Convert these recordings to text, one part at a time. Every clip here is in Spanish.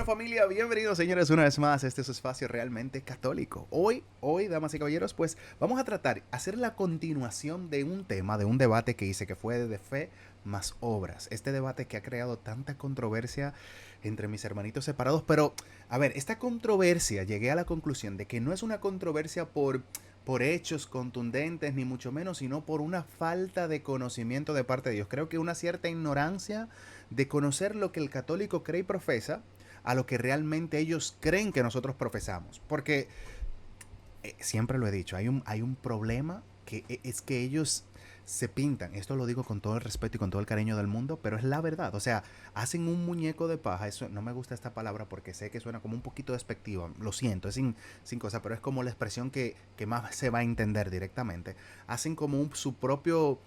Bueno, familia, bienvenidos señores una vez más a este su espacio realmente católico. Hoy, damas y caballeros, pues vamos a hacer la continuación de un tema, de un debate que hice que fue de fe más obras. Este debate que ha creado tanta controversia entre mis hermanitos separados, pero a ver, esta controversia llegué a la conclusión de que no es una controversia por hechos contundentes, ni mucho menos, sino por una falta de conocimiento de parte de Dios. Creo que una cierta ignorancia de conocer lo que el católico cree y profesa a lo que realmente ellos creen que nosotros profesamos. Porque siempre lo he dicho, hay un problema que es que ellos se pintan, esto lo digo con todo el respeto y con todo el cariño del mundo, pero es la verdad, o sea, hacen un muñeco de paja, eso no me gusta esta palabra porque sé que suena como un poquito despectiva, lo siento, es sin cosa, pero es como la expresión que más se va a entender directamente, hacen como su propio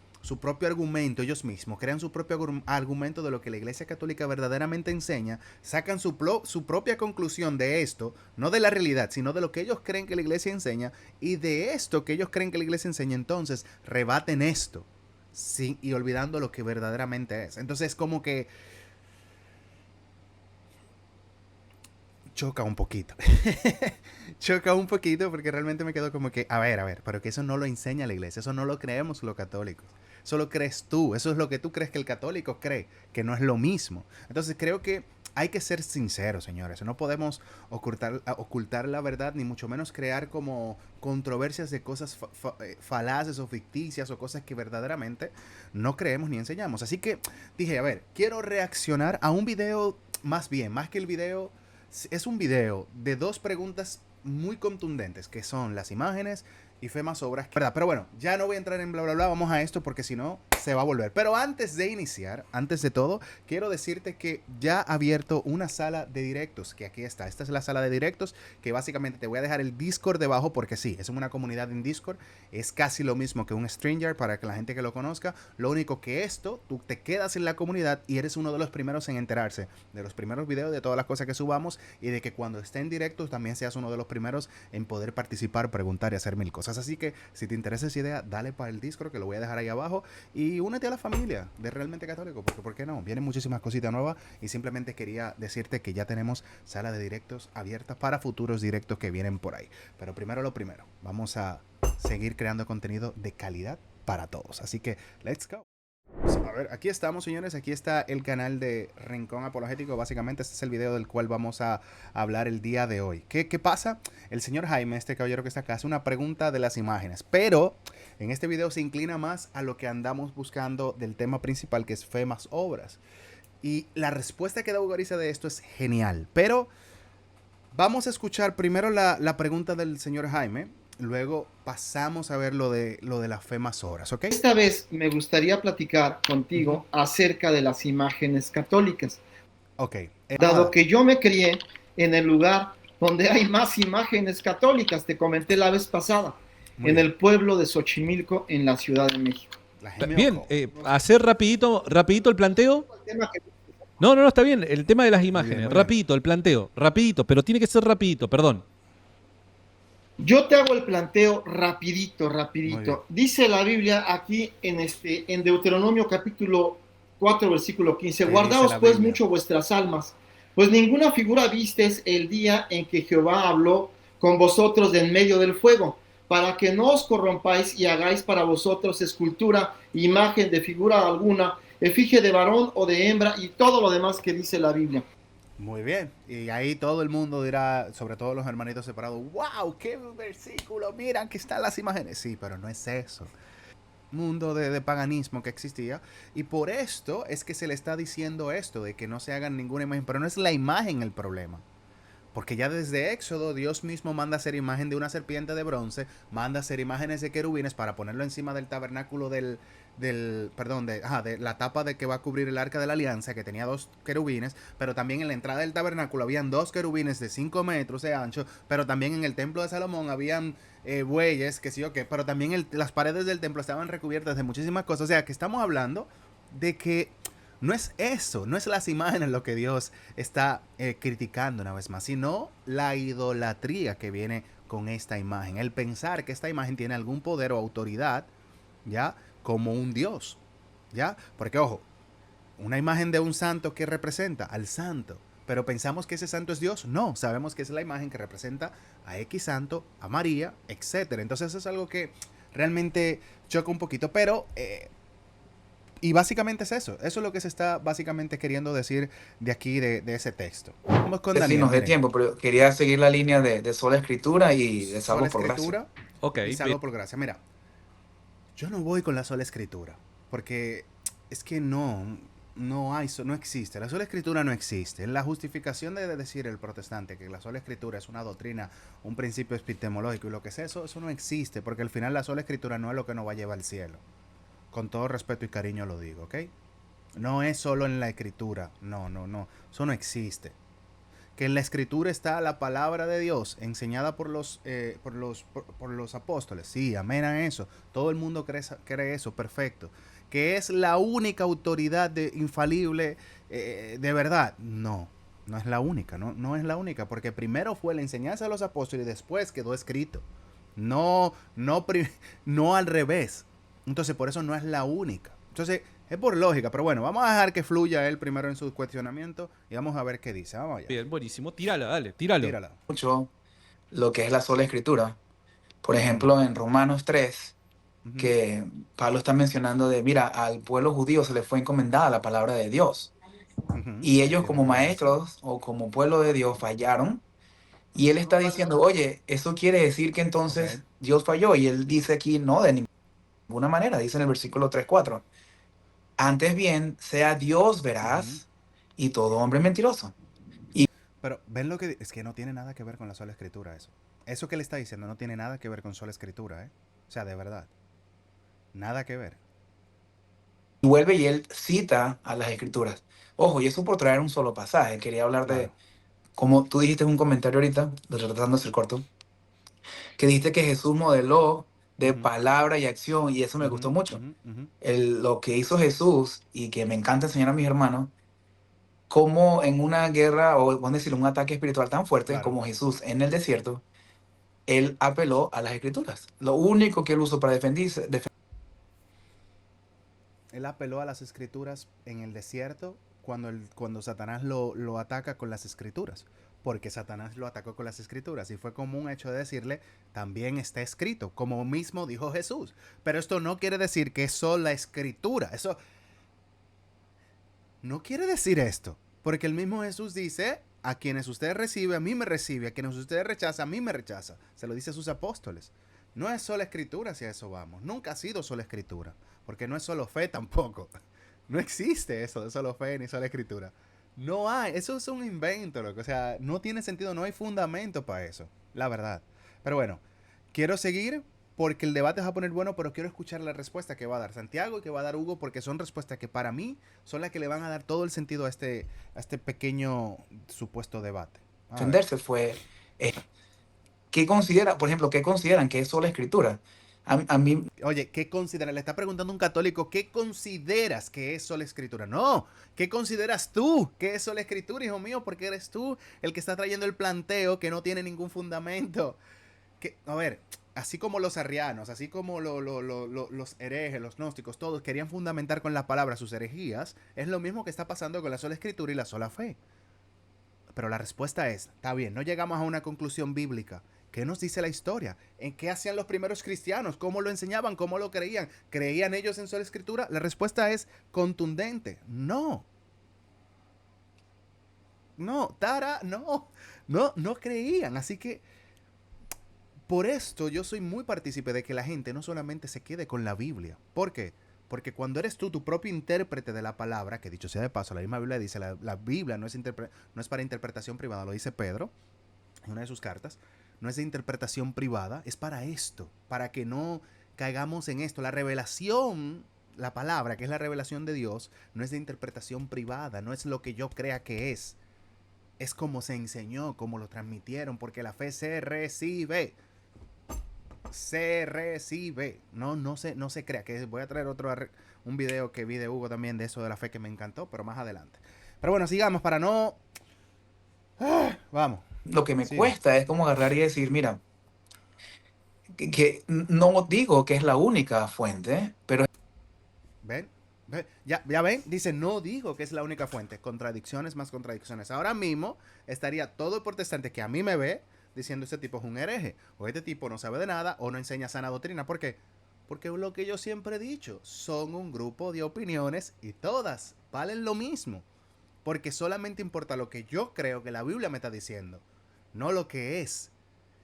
argumento ellos mismos, crean su propio argumento de lo que la Iglesia Católica verdaderamente enseña, sacan su propia conclusión de esto, no de la realidad, sino de lo que ellos creen que la Iglesia enseña, y de esto que ellos creen que la Iglesia enseña, entonces rebaten esto, sí, y olvidando lo que verdaderamente es. Entonces como que choca un poquito. Choca un poquito porque realmente me quedo como que, a ver, pero que eso no lo enseña la iglesia, eso no lo creemos los católicos. Eso lo crees tú, eso es lo que tú crees que el católico cree, que no es lo mismo. Entonces creo que hay que ser sinceros, señores. No podemos ocultar la verdad, ni mucho menos crear como controversias de cosas falaces o ficticias o cosas que verdaderamente no creemos ni enseñamos. Así que dije, a ver, quiero reaccionar a un video, más que el video es un video de dos preguntas muy contundentes, que son las imágenes y fe más obras, ¿verdad? Pero bueno, ya no voy a entrar en bla bla bla, vamos a esto porque si no se va a volver. Pero antes de iniciar, antes de todo, quiero decirte que ya ha abierto una sala de directos, que aquí está. Esta es la sala de directos, que básicamente te voy a dejar el Discord debajo porque sí, es una comunidad en Discord, es casi lo mismo que un StreamYard para que la gente que lo conozca. Lo único que esto, tú te quedas en la comunidad y eres uno de los primeros en enterarse de los primeros videos, de todas las cosas que subamos, y de que cuando esté en directo también seas uno de los primeros en poder participar, preguntar y hacer mil cosas. Así que si te interesa esa idea, dale para el Discord, que lo voy a dejar ahí abajo, y únete a la familia de Realmente Católico, porque ¿por qué no? Vienen muchísimas cositas nuevas y simplemente quería decirte que ya tenemos sala de directos abiertas para futuros directos que vienen por ahí. Pero primero lo primero, vamos a seguir creando contenido de calidad para todos. Así que, let's go. A ver, aquí estamos, señores. Aquí está el canal de Rincón Apologético. Básicamente, este es el video del cual vamos a hablar el día de hoy. ¿Qué pasa? El señor Jaime, este caballero que está acá, hace una pregunta de las imágenes, pero en este video se inclina más a lo que andamos buscando del tema principal, que es fe más obras. Y la respuesta que da Ugariza de esto es genial. Pero vamos a escuchar primero la pregunta del señor Jaime. Luego pasamos a ver lo de la fe más obras, ¿ok? Esta vez me gustaría platicar Ujú. contigo acerca de las imágenes católicas, Ok. dado que yo me crié en el lugar donde hay más imágenes católicas, te comenté la vez pasada, Muy en bien. el pueblo de Xochimilco, en la Ciudad de México. La Bien, Gemioco. hacer rapidito el planteo. El tema que No, está bien. El tema de las Muy bien, imágenes. muy bien. Rapidito, el planteo. Rapidito, pero tiene que ser rapidito, perdón. Yo te hago el planteo Muy bien. rapidito. Dice la Biblia aquí en Deuteronomio capítulo 4, versículo 15, ¿Qué dice guardaos la pues Biblia? mucho vuestras almas, pues ninguna figura vistes el día en que Jehová habló con vosotros de en medio del fuego, para que no os corrompáis y hagáis para vosotros escultura, imagen de figura alguna, efigie de varón o de hembra y todo lo demás que dice la Biblia. Muy bien. Y ahí todo el mundo dirá, sobre todo los hermanitos separados, wow, qué versículo, miran que están las imágenes. Sí, pero no es eso. Mundo de paganismo que existía, y por esto es que se le está diciendo esto de que no se hagan ninguna imagen, pero no es la imagen el problema. Porque ya desde Éxodo Dios mismo manda hacer imagen de una serpiente de bronce, manda hacer imágenes de querubines para ponerlo encima del tabernáculo de la tapa de que va a cubrir el arca de la alianza, que tenía dos querubines, pero también en la entrada del tabernáculo habían dos querubines de 5 metros de ancho, pero también en el templo de Salomón habían bueyes, que sí o qué, pero también las paredes del templo estaban recubiertas de muchísimas cosas. O sea, que estamos hablando de que no es eso, no es las imágenes lo que Dios está criticando una vez más, sino la idolatría que viene con esta imagen. El pensar que esta imagen tiene algún poder o autoridad, ¿ya? Como un Dios, ¿ya? Porque, ojo, una imagen de un santo que representa al santo. Pero pensamos que ese santo es Dios. No, sabemos que es la imagen que representa a X santo, a María, etcétera. Entonces eso es algo que realmente choca un poquito, pero y básicamente es eso. Eso es lo que se está básicamente queriendo decir de aquí, de ese texto. Vamos con Sí, Daniel, nos dé miren. tiempo, pero quería seguir la línea de sola escritura y de Sola salvo por gracia. escritura Ok, y bien. salvo por gracia. Mira, yo no voy con la sola escritura, porque es que no hay, no existe. La sola escritura no existe. La justificación de decir el protestante que la sola escritura es una doctrina, un principio epistemológico y lo que sea, eso no existe, porque al final la sola escritura no es lo que nos va a llevar al cielo. Con todo respeto y cariño lo digo, ¿ok? No es solo en la escritura, no, eso no existe. Que en la escritura está la palabra de Dios enseñada por los apóstoles. Sí, amén a eso. Todo el mundo cree eso, perfecto. Que es la única autoridad infalible de verdad. No es la única, no es la única, porque primero fue la enseñanza de los apóstoles y después quedó escrito. No al revés. Entonces, por eso no es la única. Entonces, es por lógica, pero bueno, vamos a dejar que fluya él primero en su cuestionamiento y vamos a ver qué dice. Vamos allá. Bien, buenísimo. Tírala, dale, tíralo. Tírala. Mucho lo que es la sola escritura. Por Ujú. ejemplo, en Romanos 3, Ujú. que Pablo está mencionando de, mira, al pueblo judío se le fue encomendada la palabra de Dios. Ujú. Y ellos Sí, como recuerdo eso. maestros o como pueblo de Dios fallaron. Y él está diciendo, oye, eso quiere decir que Ok. entonces Dios falló. Y él dice aquí, no, de ninguna manera, dice en el versículo 3:4. Antes bien, sea Dios Ujú. veraz y todo hombre mentiroso. Pero ven lo que es que no tiene nada que ver con la sola escritura eso. Eso que le está diciendo no tiene nada que ver con sola escritura, ¿eh? O sea, de verdad. Nada que ver. Y vuelve y él cita a las escrituras. Ojo, y eso por traer un solo pasaje. Quería hablar de, Claro. como tú dijiste en un comentario ahorita, tratando de ser corto, que dijiste que Jesús modeló de Ujú. palabra y acción, y eso me gustó Ujú. mucho. Ujú. Ujú. Lo que hizo Jesús, y que me encanta enseñar a mis hermanos, cómo en una guerra, o vamos a decir, un ataque espiritual tan fuerte Claro. como Jesús en el desierto, él apeló a las escrituras. Lo único que él usó para defenderse, Él apeló a las escrituras en el desierto cuando Satanás lo ataca con las escrituras. Porque Satanás lo atacó con las escrituras. Y fue como un hecho de decirle, también está escrito, como mismo dijo Jesús. Pero esto no quiere decir que es solo la escritura. Eso no quiere decir esto. Porque el mismo Jesús dice, a quienes usted recibe, a mí me recibe. A quienes usted rechaza, a mí me rechaza. Se lo dice a sus apóstoles. No es sola escritura si a eso vamos. Nunca ha sido sola escritura. Porque no es solo fe tampoco. No existe eso de solo fe ni sola escritura. No hay. Eso es un invento, loco. O sea, no tiene sentido. No hay fundamento para eso. La verdad. Pero bueno, quiero seguir porque el debate se va a poner bueno, pero quiero escuchar la respuesta que va a dar Santiago y que va a dar Hugo, porque son respuestas que para mí son las que le van a dar todo el sentido a este pequeño supuesto debate. A ver. defenderse fue, ¿qué considera, por ejemplo, qué consideran que es sola escritura? A mí Oye, ¿qué consideras? Le está preguntando un católico, ¿qué consideras que es sola escritura? No, ¿qué consideras tú que es sola escritura, hijo mío? Porque eres tú el que está trayendo el planteo que no tiene ningún fundamento. Que, a ver, así como los arrianos, así como los herejes, los gnósticos, todos querían fundamentar con la palabra sus herejías, es lo mismo que está pasando con la sola escritura y la sola fe. Pero la respuesta es, está bien, no llegamos a una conclusión bíblica. ¿Qué nos dice la historia? ¿En qué hacían los primeros cristianos? ¿Cómo lo enseñaban? ¿Cómo lo creían? ¿Creían ellos en sola escritura? La respuesta es contundente. No. No, Tara, no creían. Así que por esto yo soy muy partícipe de que la gente no solamente se quede con la Biblia. ¿Por qué? Porque cuando eres tú tu propio intérprete de la palabra, que dicho sea de paso, la misma Biblia dice, la Biblia no es para interpretación privada, lo dice Pedro en una de sus cartas, no es de interpretación privada, es para esto, para que no caigamos en esto. La revelación, la palabra, que es la revelación de Dios, no es de interpretación privada, no es lo que yo crea que es como se enseñó, como lo transmitieron, porque la fe se recibe. Se recibe. No se crea. Que voy a traer un video que vi de Hugo también de eso de la fe que me encantó, pero más adelante. Pero bueno, sigamos para no. Vamos. lo que me Sigue. cuesta es como agarrar y decir, mira, que no digo que es la única fuente, pero ¿Ven? Ya ven, dice, no dijo que es la única fuente. Contradicciones más contradicciones. Ahora mismo estaría todo el protestante que a mí me ve diciendo este tipo es un hereje, o este tipo no sabe de nada, o no enseña sana doctrina. ¿Por qué? Porque es lo que yo siempre he dicho, son un grupo de opiniones y todas valen lo mismo. Porque solamente importa lo que yo creo que la Biblia me está diciendo, no lo que es.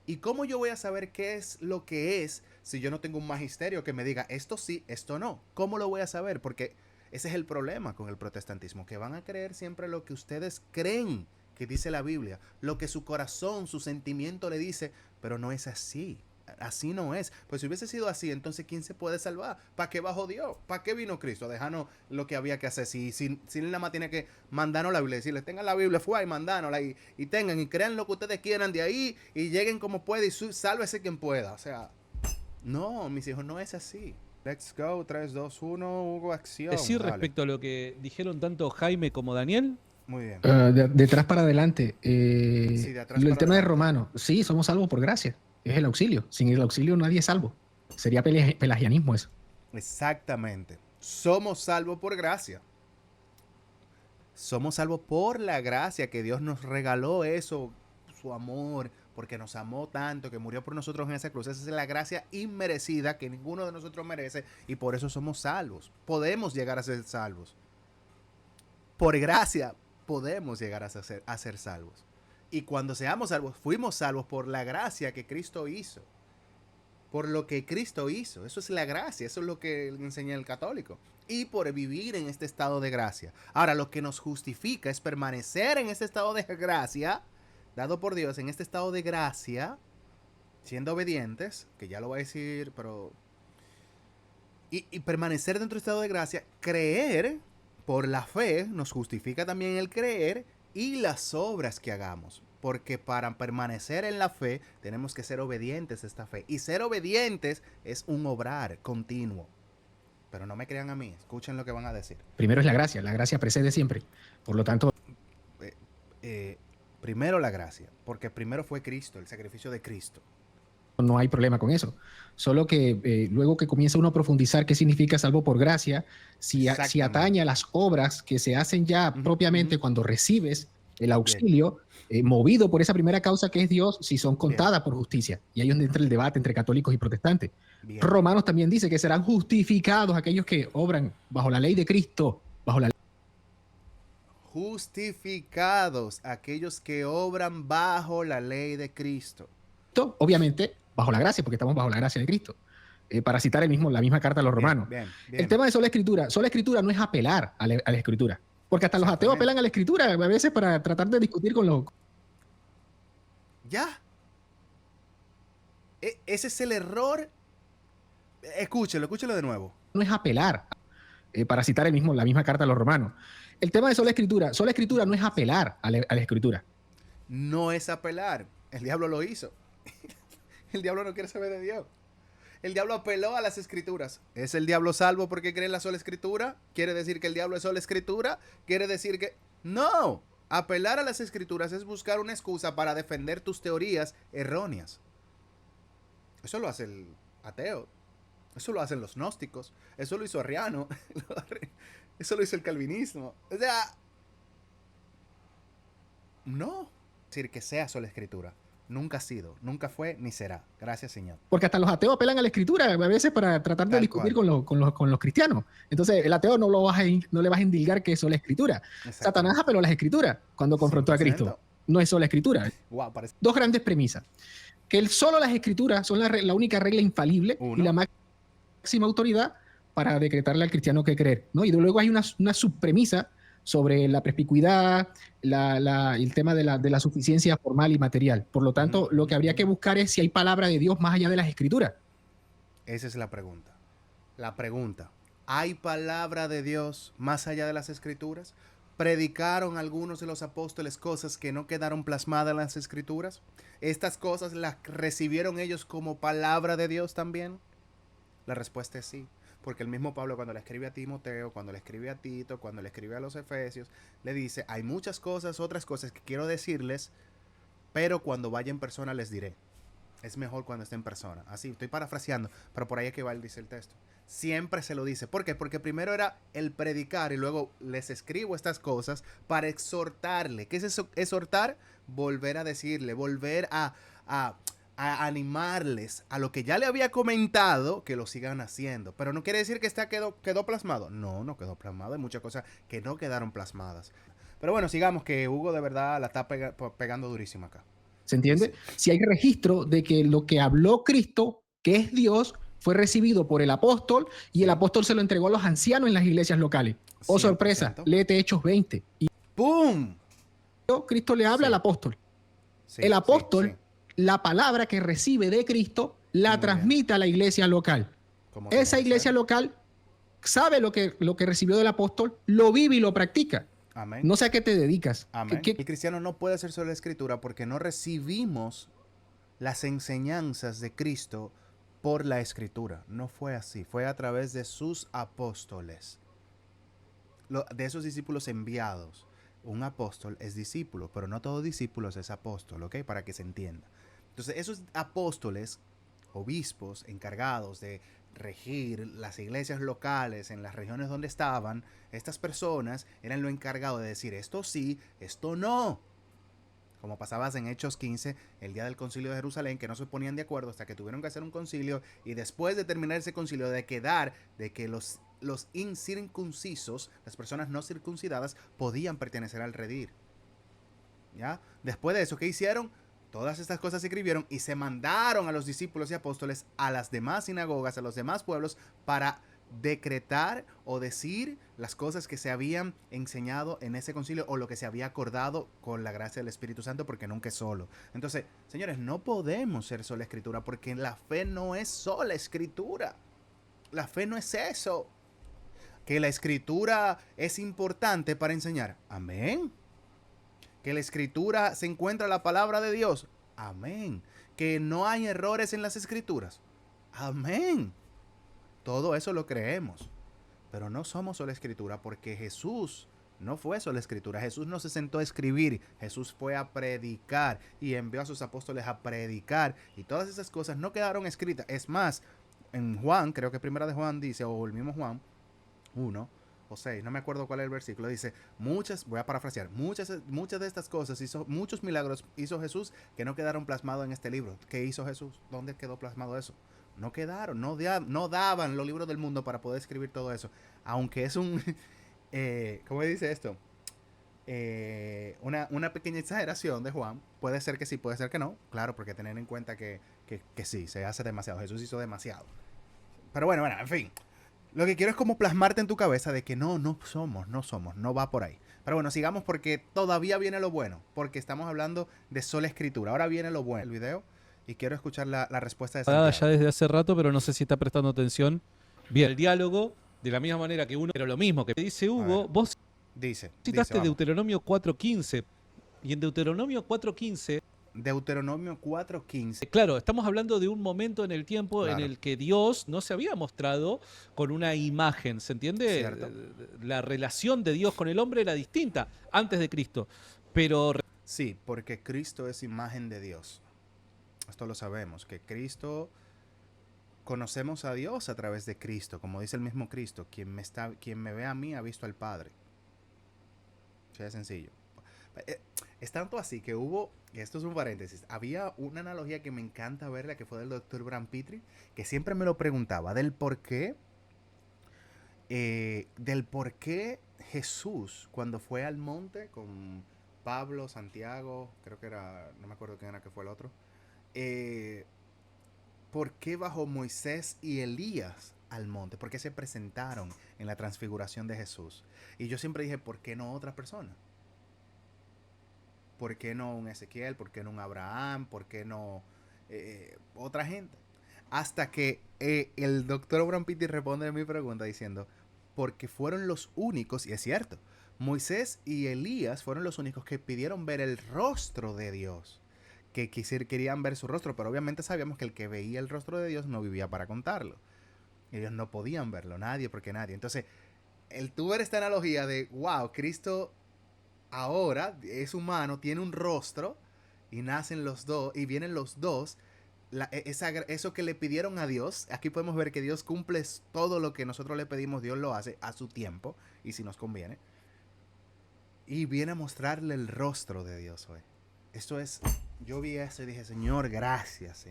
¿Y cómo yo voy a saber qué es lo que es si yo no tengo un magisterio que me diga esto sí, esto no? ¿Cómo lo voy a saber? Porque ese es el problema con el protestantismo, que van a creer siempre lo que ustedes creen que dice la Biblia, lo que su corazón, su sentimiento le dice, pero no es así. Así no es. Pues si hubiese sido así, entonces ¿quién se puede salvar? ¿Para qué bajó Dios? ¿Para qué vino Cristo? Dejarnos lo que había que hacer. Si nada más tiene que mandarnos la Biblia, decirles, tengan la Biblia, fue y mandárnosla y tengan y crean lo que ustedes quieran de ahí y lleguen como pueda y sálvese quien pueda. O sea, no, mis hijos, no es así. Let's go, 3, 2, 1, Hugo, acción. Decir Dale. respecto a lo que dijeron tanto Jaime como Daniel, Muy bien. De atrás para adelante. Sí, de atrás El para tema de adelante. Romano. Sí, somos salvos por gracia. Es el auxilio. Sin el auxilio nadie es salvo. Sería pelagianismo eso. Exactamente. Somos salvos por gracia. Somos salvos por la gracia que Dios nos regaló eso, su amor, porque nos amó tanto, que murió por nosotros en esa cruz. Esa es la gracia inmerecida que ninguno de nosotros merece y por eso somos salvos. Podemos llegar a ser salvos. Por gracia podemos llegar a ser salvos. Y cuando seamos salvos, fuimos salvos por la gracia que Cristo hizo. Por lo que Cristo hizo. Eso es la gracia. Eso es lo que enseña el católico. Y por vivir en este estado de gracia. Ahora, lo que nos justifica es permanecer en este estado de gracia, dado por Dios, en este estado de gracia, siendo obedientes, que ya lo voy a decir, pero... Y permanecer dentro del estado de gracia, creer por la fe, nos justifica también el creer y las obras que hagamos. Porque para permanecer en la fe tenemos que ser obedientes a esta fe. Y ser obedientes es un obrar continuo. Pero no me crean a mí, escuchen lo que van a decir. Primero es la gracia precede siempre. Por lo tanto, Primero la gracia, porque primero fue Cristo, el sacrificio de Cristo. no hay problema con eso. Solo que luego que comienza uno a profundizar qué significa salvo por gracia, si atañe a las obras que se hacen ya propiamente cuando recibes el auxilio, movido por esa primera causa que es Dios, si son contadas por justicia. Y ahí es donde entra el debate entre católicos y protestantes. Bien. Romanos también dice que serán justificados aquellos que obran bajo la ley de Cristo, bajo la ley. Justificados aquellos que obran bajo la ley de Cristo. Obviamente bajo la gracia, porque estamos bajo la gracia de Cristo. Para citar la misma carta a los romanos. Bien. El tema de sola escritura no es apelar a la escritura, porque hasta los ateos apelan a la escritura a veces para tratar de discutir con los... Ya. Ese es el error. Escúchelo de nuevo. No es apelar, para citar la misma carta a los romanos. El tema de sola escritura no es apelar a la escritura. No es apelar. El diablo lo hizo. El diablo no quiere saber de Dios. El diablo apeló a las escrituras. ¿Es el diablo salvo porque cree en la sola escritura? ¿Quiere decir que el diablo es sola escritura? ¿Quiere decir que...? No. Apelar a las escrituras es buscar una excusa para defender tus teorías erróneas. Eso lo hace el ateo. Eso lo hacen los gnósticos. Eso lo hizo Arriano. Eso lo hizo el calvinismo. O sea... No. Es decir, que sea sola escritura. Nunca ha sido, nunca fue, ni será. Gracias, Señor. Porque hasta los ateos apelan a la escritura a veces para tratar de discutir con los cristianos. Entonces, el ateo no le vas a indilgar que es sola escritura. Satanás apeló a las escrituras cuando confrontó 100%. A Cristo. No es sola escritura. Wow, Dos grandes premisas. Que solo las escrituras son la única regla infalible y la máxima autoridad para decretarle al cristiano qué creer, ¿no? Y luego hay una subpremisa sobre la perspicuidad, el tema de la suficiencia formal y material. Por lo tanto, lo que habría que buscar es si hay palabra de Dios más allá de las escrituras. Esa es la pregunta. La pregunta. ¿Hay palabra de Dios más allá de las escrituras? ¿Predicaron algunos de los apóstoles cosas que no quedaron plasmadas en las escrituras? ¿Estas cosas las recibieron ellos como palabra de Dios también? La respuesta es sí. Porque el mismo Pablo, cuando le escribe a Timoteo, cuando le escribe a Tito, cuando le escribe a los Efesios, le dice, hay muchas cosas, otras cosas que quiero decirles, pero cuando vaya en persona les diré. es mejor cuando está en persona. Así, estoy parafraseando, pero por ahí es que va, dice el texto. Siempre se lo dice. ¿Por qué? Porque primero era el predicar y luego les escribo estas cosas para exhortarle. ¿Qué es eso? Exhortar, volver a decirle, volver a animarles a lo que ya le había comentado, que lo sigan haciendo. Pero no quiere decir que quedó plasmado. No, no quedó plasmado. Hay muchas cosas que no quedaron plasmadas. Pero bueno, sigamos, que Hugo de verdad la está pegando durísimo acá. ¿Se entiende? Dice, Si hay registro de que lo que habló Cristo, que es Dios, fue recibido por el apóstol y el apóstol se lo entregó a los ancianos en las iglesias locales. Oh, 100%. sorpresa, léete Hechos 20. Y ¡Pum! Cristo le habla Sí. al apóstol. Sí, El apóstol, sí, sí. la palabra que recibe de Cristo, la Muy transmite bien. a la iglesia local. Como tiene Esa que iglesia ser. local sabe lo que recibió del apóstol, lo vive y lo practica. Amén. No sé a qué te dedicas. Amén. El cristiano no puede hacer solo la escritura porque no recibimos las enseñanzas de Cristo por la escritura. No fue así. Fue a través de sus apóstoles. De esos discípulos enviados. Un apóstol es discípulo, pero no todo discípulo es apóstol, ¿ok? Para que se entienda. Entonces, esos apóstoles, obispos, encargados de regir las iglesias locales en las regiones donde estaban, estas personas eran lo encargado de decir esto sí, esto no. Como pasaba en Hechos 15, el día del concilio de Jerusalén, que no se ponían de acuerdo hasta que tuvieron que hacer un concilio, y después de terminar ese concilio, de que los incircuncisos, las personas no circuncidadas, podían pertenecer al redil. ¿Ya? Después de eso, ¿qué hicieron? Todas estas cosas se escribieron y se mandaron a los discípulos y apóstoles a las demás sinagogas, a los demás pueblos, para decretar o decir las cosas que se habían enseñado en ese concilio o lo que se había acordado con la gracia del Espíritu Santo, porque nunca es solo. Entonces, señores, no podemos ser sola escritura, porque la fe no es sola escritura. La fe no es eso. Que la escritura es importante para enseñar. Amén. Que la escritura se encuentra la palabra de Dios. Amén. Que no hay errores en las escrituras. Amén. Todo eso lo creemos. Pero no somos solo escritura, porque Jesús no fue solo escritura. Jesús no se sentó a escribir. Jesús fue a predicar y envió a sus apóstoles a predicar. Y todas esas cosas no quedaron escritas. Es más, en Juan, creo que primera de Juan dice, o el mismo Juan 1 o 6, no me acuerdo cuál es el versículo, dice, voy a parafrasear, muchas de estas cosas muchos milagros hizo Jesús que no quedaron plasmados en este libro. ¿Qué hizo Jesús? ¿Dónde quedó plasmado eso? No quedaron, no daban los libros del mundo para poder escribir todo eso. Aunque es un, ¿cómo dice esto? Una pequeña exageración de Juan. Puede ser que sí, puede ser que no. Claro, porque tener en cuenta que sí, se hace demasiado. Jesús hizo demasiado. Pero bueno, en fin. Lo que quiero es como plasmarte en tu cabeza de que no somos, no va por ahí. Pero bueno, sigamos porque todavía viene lo bueno, porque estamos hablando de sola escritura. Ahora viene lo bueno. El video, y quiero escuchar la respuesta de Santiago. Ya desde hace rato, pero no sé si está prestando atención. Bien, el diálogo, de la misma manera que uno, pero lo mismo que dice Hugo, vos citaste Deuteronomio 4.15, y en Deuteronomio 4.15... Deuteronomio 4.15. Claro, estamos hablando de un momento en el tiempo en el que Dios no se había mostrado con una imagen, ¿se entiende? Cierto. La relación de Dios con el hombre era distinta antes de Cristo, pero... Sí, porque Cristo es imagen de Dios. Esto lo sabemos, que Cristo... Conocemos a Dios a través de Cristo, como dice el mismo Cristo, quien me ve a mí ha visto al Padre. Sí, es sencillo. Es tanto así que hubo, y esto es un paréntesis, había una analogía que me encanta verla, que fue del doctor Bram Petrie, que siempre me lo preguntaba, del por qué Jesús, cuando fue al monte con Pablo, Santiago, creo que era, no me acuerdo quién era que fue el otro, ¿por qué bajó Moisés y Elías al monte? ¿Por qué se presentaron en la transfiguración de Jesús? Y yo siempre dije, ¿por qué no otra persona? ¿Por qué no un Ezequiel? ¿Por qué no un Abraham? ¿Por qué no otra gente? Hasta que el doctor Bram Petrie responde a mi pregunta diciendo, porque fueron los únicos, y es cierto, Moisés y Elías fueron los únicos que pidieron ver el rostro de Dios, que querían ver su rostro, pero obviamente sabíamos que el que veía el rostro de Dios no vivía para contarlo. Ellos no podían verlo, porque nadie. Entonces, el tú ver esta analogía de, wow, Cristo ahora es humano, tiene un rostro, y nacen los dos, y vienen los dos, eso que le pidieron a Dios, aquí podemos ver que Dios cumple todo lo que nosotros le pedimos, Dios lo hace a su tiempo y si nos conviene. Y viene a mostrarle el rostro de Dios hoy. Esto es, yo vi eso y dije, Señor, gracias,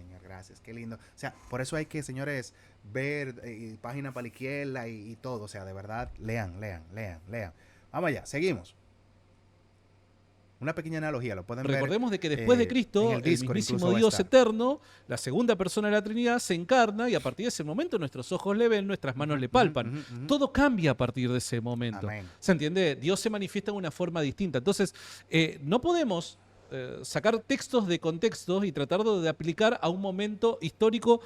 qué lindo. O sea, por eso hay que, señores, ver página para la izquierda y todo. O sea, de verdad, lean. Vamos allá, seguimos. Una pequeña analogía, lo pueden ver. Recordemos de que después de Cristo, el mismísimo Dios eterno, la segunda persona de la Trinidad, se encarna y a partir de ese momento nuestros ojos le ven, nuestras manos le palpan. Todo cambia a partir de ese momento. Amén. ¿Se entiende? Dios se manifiesta de una forma distinta. Entonces, no podemos sacar textos de contextos y tratar de aplicar a un momento histórico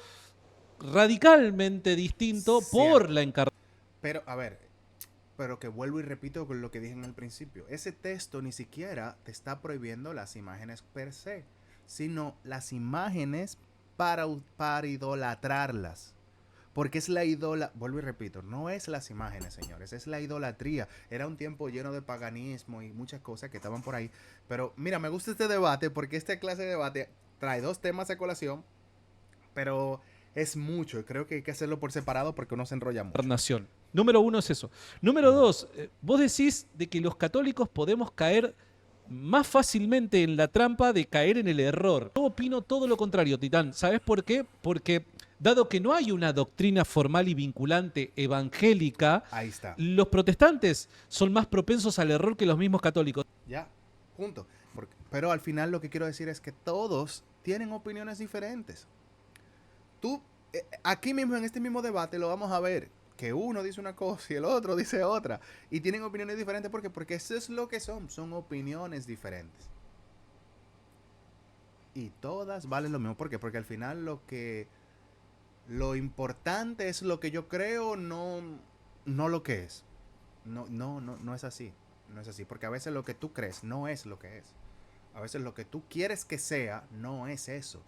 radicalmente distinto por la encarnación. Pero, a ver, pero que vuelvo y repito con lo que dije en el principio. Ese texto ni siquiera te está prohibiendo las imágenes per se, sino las imágenes para idolatrarlas. Porque es la vuelvo y repito, no es las imágenes, señores, es la idolatría. Era un tiempo lleno de paganismo y muchas cosas que estaban por ahí. Pero mira, me gusta este debate porque esta clase de debate trae dos temas a colación, pero es mucho y creo que hay que hacerlo por separado porque uno se enrolla mucho. Número uno es eso. Número dos, vos decís de que los católicos podemos caer más fácilmente en la trampa de caer en el error. Yo opino todo lo contrario, Titán. ¿Sabes por qué? Porque dado que no hay una doctrina formal y vinculante evangélica, ahí está. Los protestantes son más propensos al error que los mismos católicos. Ya, punto. Pero al final lo que quiero decir es que todos tienen opiniones diferentes. Tú, aquí mismo en este mismo debate lo vamos a ver, que uno dice una cosa y el otro dice otra, y tienen opiniones diferentes. ¿Por qué? Porque eso es lo que son opiniones diferentes. Y todas valen lo mismo. ¿Por qué? Porque al final lo importante es lo que yo creo, no lo que es. No es así. No es así. Porque a veces lo que tú crees no es lo que es. A veces lo que tú quieres que sea no es eso.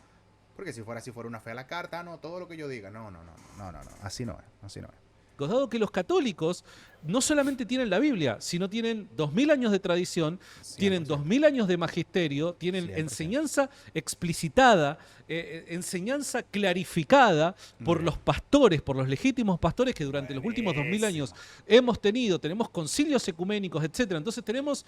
Porque si fuera una fea la carta, no, todo lo que yo diga, no. Así no es. Dado que los católicos no solamente tienen la Biblia, sino tienen 2000 años de tradición, 100%. Tienen 2000 años de magisterio, tienen 100%. Enseñanza explicitada, enseñanza clarificada por los pastores, por los legítimos pastores que durante los últimos 2000 años tenemos concilios ecuménicos, etc. Entonces tenemos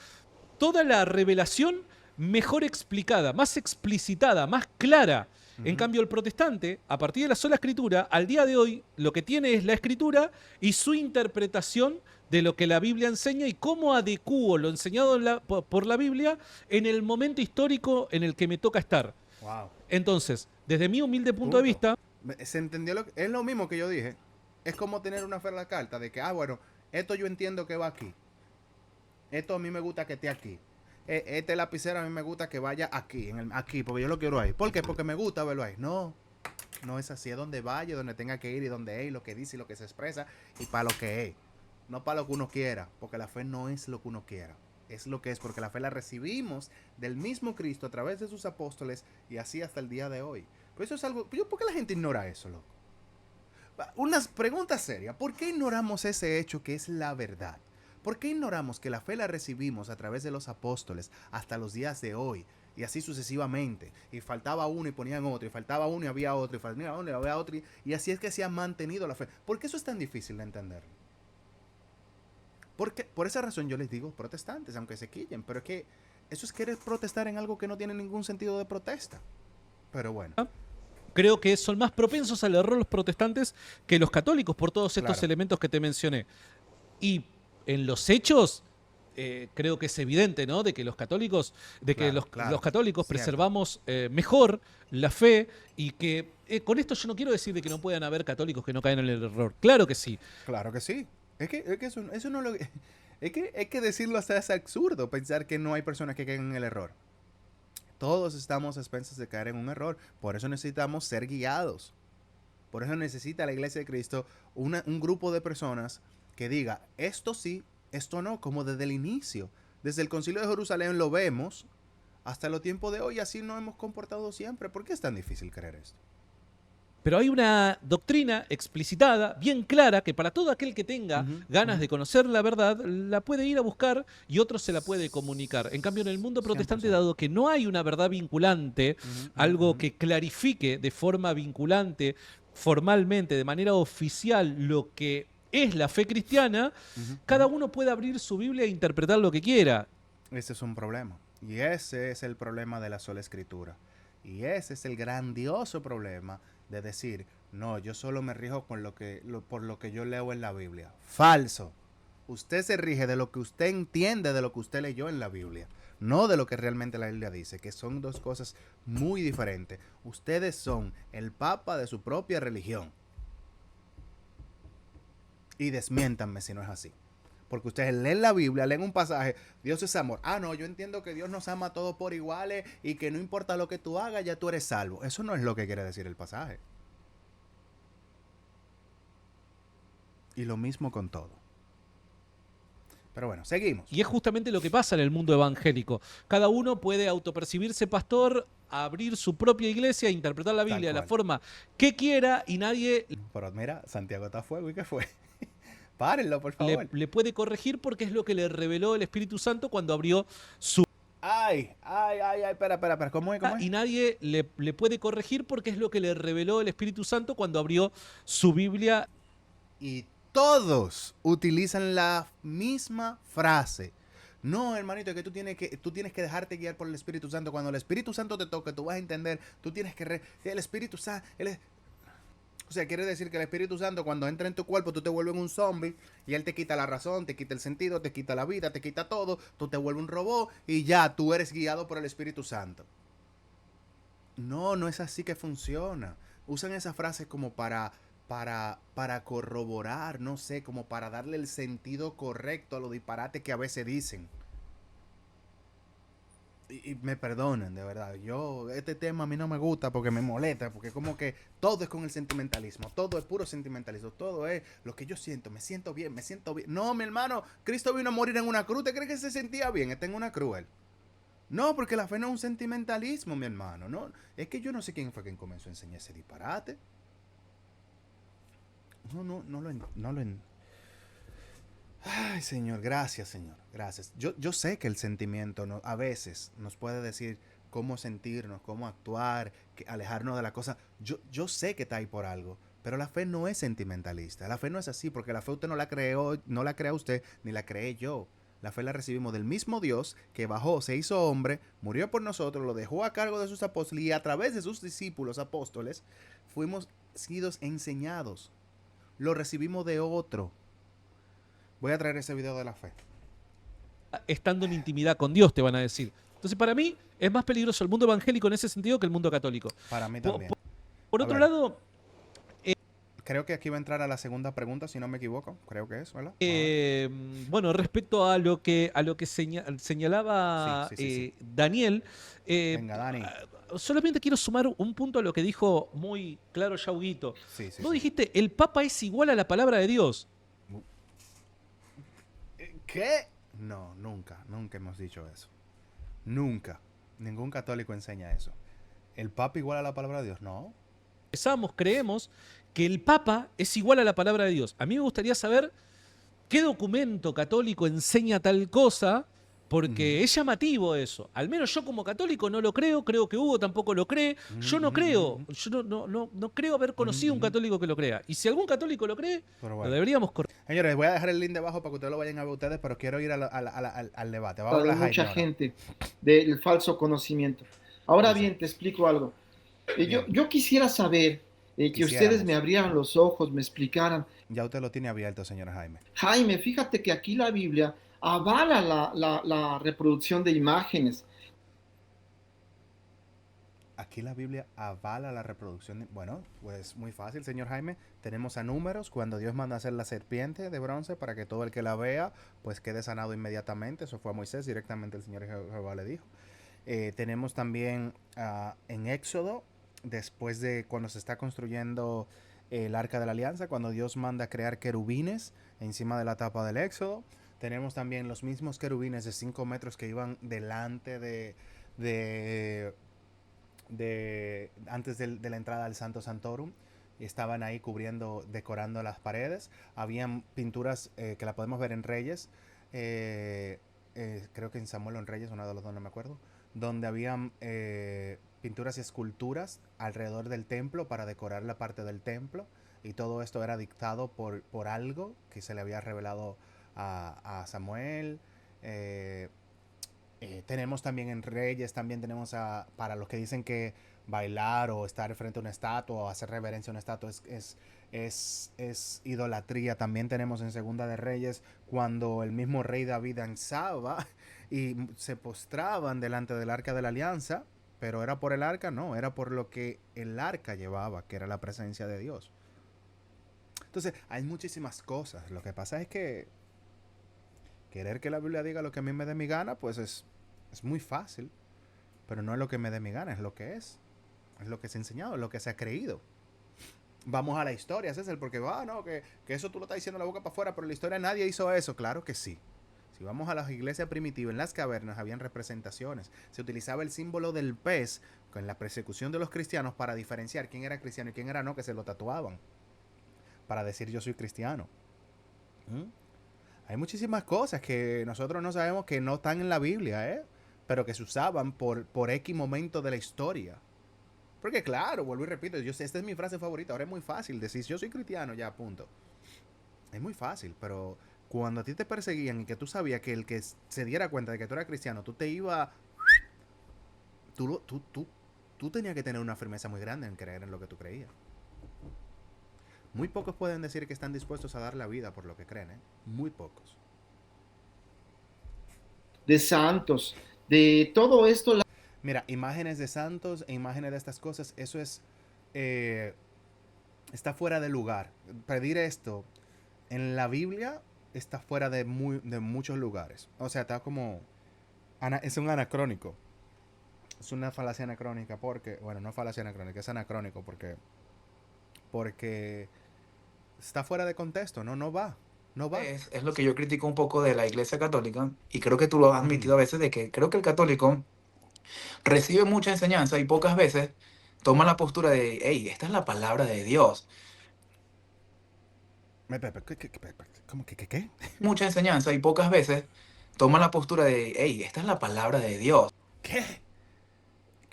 toda la revelación mejor explicada, más explicitada, más clara. En cambio, el protestante, a partir de la sola escritura, al día de hoy, lo que tiene es la escritura y su interpretación de lo que la Biblia enseña y cómo adecúo lo enseñado por la Biblia en el momento histórico en el que me toca estar. Wow. Entonces, desde mi humilde punto de vista... ¿Se entendió? Es lo mismo que yo dije. Es como tener una fe en la carta de que, bueno, esto yo entiendo que va aquí. Esto a mí me gusta que esté aquí. Este lapicero a mí me gusta que vaya aquí, aquí, porque yo lo quiero ahí. ¿Por qué? Porque me gusta verlo ahí. No es así. Es donde vaya, donde tenga que ir y donde es, y lo que dice y lo que se expresa y para lo que es. No para lo que uno quiera, porque la fe no es lo que uno quiera. Es lo que es, porque la fe la recibimos del mismo Cristo a través de sus apóstoles y así hasta el día de hoy. Pues eso es algo... ¿Por qué la gente ignora eso, loco? Unas preguntas serias. ¿Por qué ignoramos ese hecho que es la verdad? ¿Por qué ignoramos que la fe la recibimos a través de los apóstoles hasta los días de hoy? Y así sucesivamente. Y faltaba uno y ponían otro. Y faltaba uno y había otro. Y faltaba uno y había otro. Y así es que se ha mantenido la fe. ¿Por qué eso es tan difícil de entender? Porque por esa razón yo les digo protestantes, aunque se quillen. Pero es que eso es querer protestar en algo que no tiene ningún sentido de protesta. Pero bueno. Creo que son más propensos al error los protestantes que los católicos por todos estos elementos que te mencioné. Y en los hechos, creo que es evidente, ¿no? De que los católicos, los católicos preservamos mejor la fe y que con esto yo no quiero decir de que no puedan haber católicos que no caen en el error. Claro que sí. Claro que sí. Es que eso no lo... Es que decirlo hasta es absurdo, pensar que no hay personas que caen en el error. Todos estamos a expensas de caer en un error. Por eso necesitamos ser guiados. Por eso necesita la Iglesia de Cristo un grupo de personas que diga, esto sí, esto no, como desde el inicio. Desde el Concilio de Jerusalén lo vemos, hasta los tiempos de hoy, así nos hemos comportado siempre. ¿Por qué es tan difícil creer esto? Pero hay una doctrina explicitada, bien clara, que para todo aquel que tenga ganas de conocer la verdad, la puede ir a buscar y otro se la puede comunicar. En cambio, en el mundo protestante, 100%. dado que no hay una verdad vinculante, algo que clarifique de forma vinculante, formalmente, de manera oficial, lo que es la fe cristiana, cada uno puede abrir su Biblia e interpretar lo que quiera. Ese es un problema. Y ese es el problema de la sola escritura. Y ese es el grandioso problema de decir, no, yo solo me rijo con por lo que yo leo en la Biblia. Falso. Usted se rige de lo que usted entiende de lo que usted leyó en la Biblia, no de lo que realmente la Biblia dice, que son dos cosas muy diferentes. Ustedes son el papa de su propia religión. Y desmiéntanme si no es así. Porque ustedes leen la Biblia, leen un pasaje, Dios es amor. Ah, no, yo entiendo que Dios nos ama a todos por iguales y que no importa lo que tú hagas, ya tú eres salvo. Eso no es lo que quiere decir el pasaje. Y lo mismo con todo. Pero bueno, seguimos. Y es justamente lo que pasa en el mundo evangélico. Cada uno puede autopercibirse pastor, abrir su propia iglesia, interpretar la Biblia de la forma que quiera y nadie... Pero mira, Santiago está a fuego, ¿y qué fue? Párenlo, por favor. Le puede corregir porque es lo que le reveló el Espíritu Santo cuando abrió su... Ay, espera, ¿cómo es? Y nadie le puede corregir porque es lo que le reveló el Espíritu Santo cuando abrió su Biblia. Y todos utilizan la misma frase. No, hermanito, que tú tienes que dejarte guiar por el Espíritu Santo. Cuando el Espíritu Santo te toque, tú vas a entender, tú tienes que... el Espíritu Santo... O sea, quiere decir que el Espíritu Santo cuando entra en tu cuerpo, tú te vuelves un zombie y Él te quita la razón, te quita el sentido, te quita la vida, te quita todo, tú te vuelves un robot y ya tú eres guiado por el Espíritu Santo. No, no es así que funciona. Usan esa frase como para corroborar, no sé, como para darle el sentido correcto a los disparates que a veces dicen. Y me perdonen, de verdad. Este tema a mí no me gusta porque me molesta, porque como que todo es con el sentimentalismo, todo es puro sentimentalismo, todo es lo que yo siento, me siento bien, me siento bien. No, mi hermano, Cristo vino a morir en una cruz, ¿te crees que se sentía bien? Está en una cruz él. No, porque la fe no es un sentimentalismo, mi hermano. No, es que yo no sé quién fue quien comenzó a enseñar ese disparate. Ay, Señor, gracias, Señor, gracias. Yo sé que el sentimiento a veces nos puede decir cómo sentirnos, cómo actuar, alejarnos de la cosa. Yo sé que está ahí por algo, pero la fe no es sentimentalista. La fe no es así, porque la fe usted no la crea usted, ni la creé yo. La fe la recibimos del mismo Dios que bajó, se hizo hombre, murió por nosotros, lo dejó a cargo de sus apóstoles y a través de sus discípulos apóstoles fuimos sido enseñados. Lo recibimos de otro. Voy a traer ese video de la fe. Estando en intimidad con Dios, te van a decir. Entonces, para mí, es más peligroso el mundo evangélico en ese sentido que el mundo católico. Para mí también. Por otro lado... creo que aquí va a entrar a la segunda pregunta, si no me equivoco. Creo que es, ¿verdad? Bueno, respecto a lo que señalaba sí. Daniel, venga, Dani. Solamente quiero sumar un punto a lo que dijo muy claro Yauguito. Vos dijiste, el Papa es igual a la palabra de Dios. ¿Qué? No, nunca hemos dicho eso. Nunca. Ningún católico enseña eso. ¿El Papa igual a la palabra de Dios? No. Creemos que el Papa es igual a la palabra de Dios. A mí me gustaría saber qué documento católico enseña tal cosa, porque es llamativo eso. Al menos yo como católico no lo creo que Hugo tampoco lo cree. Yo no creo, yo no creo haber conocido un católico que lo crea. Y si algún católico lo cree, bueno, lo deberíamos correr. Señores, voy a dejar el link debajo para que ustedes lo vayan a ver ustedes, pero quiero ir al debate. Va a hablar mucha gente del falso conocimiento. Ahora bien, te explico algo. Yo quisiera saber que ustedes me abrieran los ojos, me explicaran. Ya usted lo tiene abierto, señor Jaime. Jaime, fíjate que aquí la Biblia avala la reproducción de imágenes. Aquí la Biblia avala la reproducción. Bueno, pues muy fácil, señor Jaime. Tenemos a Números, cuando Dios manda a hacer la serpiente de bronce para que todo el que la vea, pues quede sanado inmediatamente. Eso fue a Moisés, directamente el Señor Jehová le dijo. Tenemos también en Éxodo, después de cuando se está construyendo el Arca de la Alianza, cuando Dios manda a crear querubines encima de la tapa del Éxodo. Tenemos también los mismos querubines de 5 metros que iban delante antes de la entrada al Santo Santorum. y estaban ahí cubriendo, decorando las paredes. Habían pinturas que la podemos ver en Reyes, creo que en Samuel o en Reyes, uno de los dos, no me acuerdo, donde habían pinturas y esculturas alrededor del templo para decorar la parte del templo, y todo esto era dictado por algo que se le había revelado a Samuel. Eh, Tenemos también en Reyes, también tenemos para los que dicen que bailar o estar frente a una estatua o hacer reverencia a una estatua es idolatría. También tenemos en Segunda de Reyes cuando el mismo rey David danzaba y se postraban delante del arca de la alianza, pero era por el arca, no, era por lo que el arca llevaba, que era la presencia de Dios. Entonces, hay muchísimas cosas. Lo que pasa es que querer que la Biblia diga lo que a mí me dé mi gana, pues es muy fácil. Pero no es lo que me dé mi gana, es lo que es. Es lo que se ha enseñado, es lo que se ha creído. Vamos a la historia, César, porque no, que eso tú lo estás diciendo la boca para afuera, pero en la historia nadie hizo eso. Claro que sí. Si vamos a las iglesias primitivas, en las cavernas habían representaciones. Se utilizaba el símbolo del pez con la persecución de los cristianos para diferenciar quién era cristiano y quién era no, que se lo tatuaban. Para decir yo soy cristiano. Hay muchísimas cosas que nosotros no sabemos que no están en la Biblia, pero que se usaban por X momento de la historia. Porque claro, vuelvo y repito, esta es mi frase favorita. Ahora es muy fácil decir yo soy cristiano, ya, punto. Es muy fácil, pero cuando a ti te perseguían y que tú sabías que el que se diera cuenta de que tú eras cristiano, tú te ibas... Tú tenías que tener una firmeza muy grande en creer en lo que tú creías. Muy pocos pueden decir que están dispuestos a dar la vida por lo que creen, Muy pocos. De santos, de todo esto. Mira, imágenes de santos e imágenes de estas cosas, eso es... está fuera de lugar. Pedir esto en la Biblia está fuera de muchos lugares. O sea, está como... es un anacrónico. Es una falacia anacrónica porque... Bueno, no falacia anacrónica, es anacrónico porque está fuera de contexto, no va. No va. Es lo que yo critico un poco de la Iglesia Católica, y creo que tú lo has admitido a veces, de que creo que el católico recibe mucha enseñanza y pocas veces toma la postura de, hey, esta es la palabra de Dios. ¿Cómo que qué? Mucha enseñanza y pocas veces toma la postura de, hey, esta es la palabra de Dios. ¿Qué?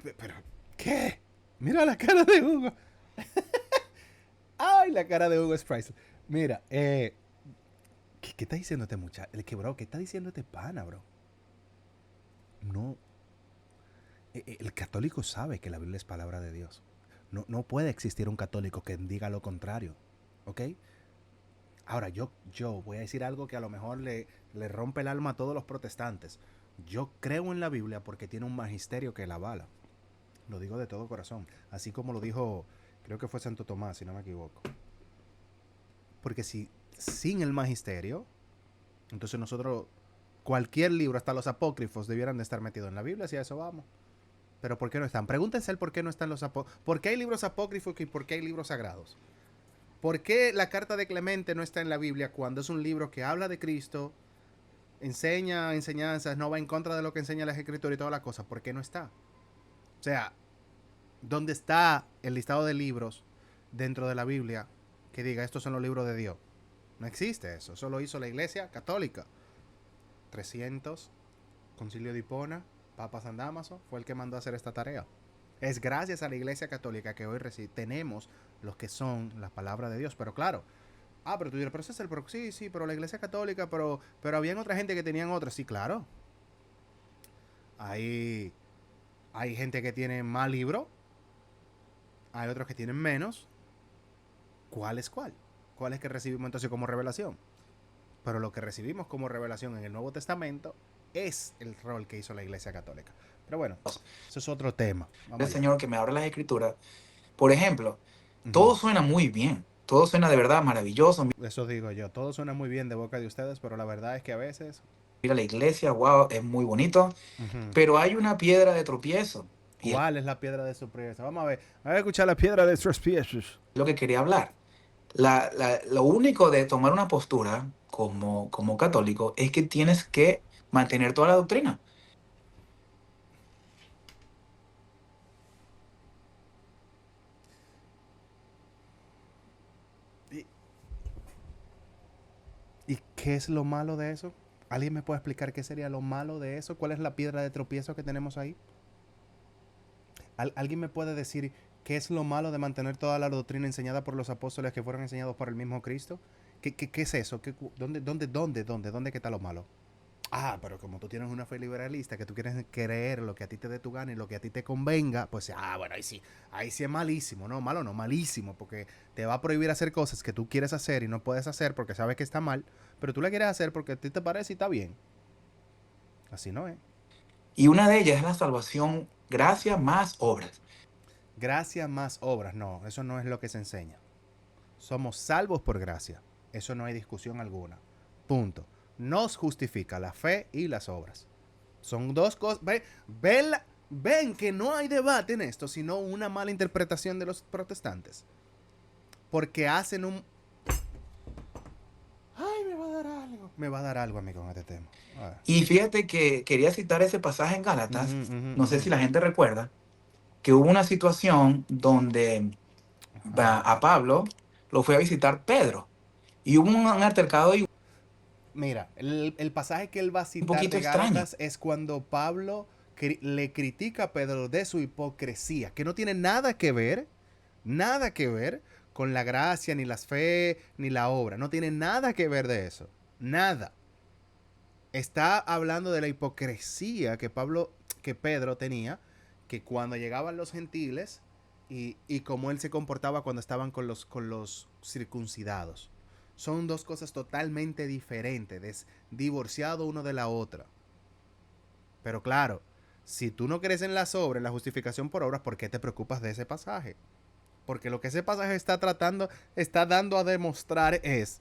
¿Pero qué? Mira la cara de Hugo. Ay, la cara de Hugo es priceless. Mira, ¿qué está diciendo este muchacho? ¿Qué está diciendo este pana, bro? No. El católico sabe que la Biblia es palabra de Dios. No puede existir un católico que diga lo contrario. ¿Ok? Ahora, yo voy a decir algo que a lo mejor le rompe el alma a todos los protestantes. Yo creo en la Biblia porque tiene un magisterio que la avala. Lo digo de todo corazón. Así como lo dijo, creo que fue Santo Tomás, si no me equivoco. Porque sin el magisterio, entonces nosotros, cualquier libro, hasta los apócrifos, debieran de estar metidos en la Biblia, si a eso vamos. Pero ¿por qué no están? Pregúntense el por qué no están los apócrifos. ¿Por qué hay libros apócrifos y por qué hay libros sagrados? ¿Por qué la carta de Clemente no está en la Biblia cuando es un libro que habla de Cristo, enseña enseñanzas, no va en contra de lo que enseña las escrituras y todas las cosas? ¿Por qué no está? O sea, ¿dónde está el listado de libros dentro de la Biblia que diga estos son los libros de Dios? No existe eso. Eso lo hizo la Iglesia Católica. 300, Concilio de Hipona, Papa San Dámaso fue el que mandó a hacer esta tarea. Es gracias a la Iglesia Católica que hoy tenemos los que son las palabras de Dios. Pero claro, pero tú dirás, pero César, sí, pero la Iglesia Católica, pero habían otra gente que tenían otras. Sí, claro. Hay gente que tiene más libros, hay otros que tienen menos. ¿Cuál es cuál? ¿Cuál es que recibimos entonces como revelación? Pero lo que recibimos como revelación en el Nuevo Testamento es el rol que hizo la Iglesia Católica. Pero bueno, eso es otro tema. El Señor que me abre las escrituras. Por ejemplo, todo suena muy bien. Todo suena de verdad maravilloso. Eso digo yo. Todo suena muy bien de boca de ustedes, pero la verdad es que a veces... Mira la iglesia, wow, es muy bonito. Pero hay una piedra de tropiezo. ¿Cuál es la piedra de tropiezo? Vamos a ver. Vamos a escuchar la piedra de tropiezo. Lo que quería hablar. Lo único de tomar una postura como católico es que tienes que mantener toda la doctrina. ¿Qué es lo malo de eso? ¿Alguien me puede explicar qué sería lo malo de eso? ¿Cuál es la piedra de tropiezo que tenemos ahí? ¿Alguien me puede decir qué es lo malo de mantener toda la doctrina enseñada por los apóstoles que fueron enseñados por el mismo Cristo? ¿Qué es eso? ¿Dónde que está lo malo? Ah, pero como tú tienes una fe liberalista, que tú quieres creer lo que a ti te dé tu gana y lo que a ti te convenga, pues, bueno, ahí sí es malísimo, no, malo no, malísimo, porque te va a prohibir hacer cosas que tú quieres hacer y no puedes hacer porque sabes que está mal, pero tú la quieres hacer porque a ti te parece y está bien. Así no es. Y una de ellas es la salvación, gracia más obras. Gracia más obras, no, eso no es lo que se enseña. Somos salvos por gracia, eso no hay discusión alguna. Punto. Nos justifica la fe y las obras. Son dos cosas. Ven que no hay debate en esto, sino una mala interpretación de los protestantes. Porque hacen un... Ay, me va a dar algo. Me va a dar algo a mí con este tema. Y fíjate que quería citar ese pasaje en Gálatas, no sé si la gente recuerda, que hubo una situación donde a Pablo lo fue a visitar Pedro. Y hubo un altercado y Mira, el pasaje que él va a un citar poquito de extraño. Gálatas es cuando Pablo le critica a Pedro de su hipocresía, que no tiene nada que ver con la gracia, ni las fe, ni la obra. No tiene nada que ver de eso. Nada. Está hablando de la hipocresía que Pedro tenía, que cuando llegaban los gentiles y cómo él se comportaba cuando estaban con los circuncidados. Son dos cosas totalmente diferentes, divorciado uno de la otra. Pero claro, si tú no crees en las obras, en la justificación por obras, ¿por qué te preocupas de ese pasaje? Porque lo que ese pasaje está dando a demostrar es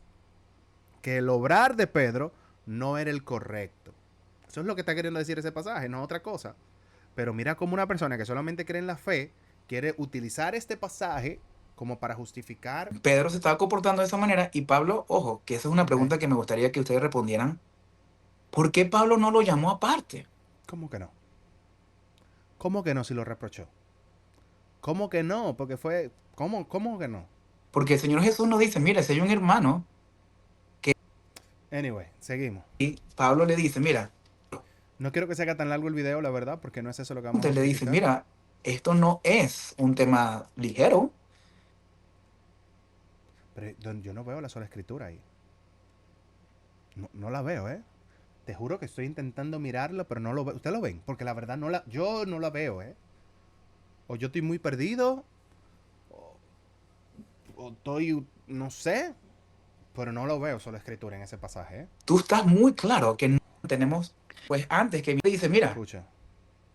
que el obrar de Pedro no era el correcto. Eso es lo que está queriendo decir ese pasaje, no otra cosa. Pero mira cómo una persona que solamente cree en la fe quiere utilizar este pasaje como para justificar. Pedro se estaba comportando de esa manera y Pablo, ojo, que esa es una pregunta que me gustaría que ustedes respondieran. ¿Por qué Pablo no lo llamó aparte? ¿Cómo que no? ¿Cómo que no si lo reprochó? ¿Cómo que no? Porque fue... ¿Cómo que no? Porque el Señor Jesús nos dice, mira, si hay un hermano que... Anyway, seguimos. Y Pablo le dice, mira... No quiero que se haga tan largo el video, la verdad, porque no es eso lo que vamos a Entonces le dice, justificar. mira, esto no es un tema ligero. Pero yo no veo la sola escritura ahí. No la veo, ¿eh? Te juro que estoy intentando mirarlo, pero no lo veo. ¿Ustedes lo ven? Porque la verdad yo no la veo, ¿eh? O yo estoy muy perdido, o estoy, no sé, pero no lo veo sola escritura en ese pasaje, ¿eh? Tú estás muy claro que no tenemos, pues antes que le dice, mira, Escucha.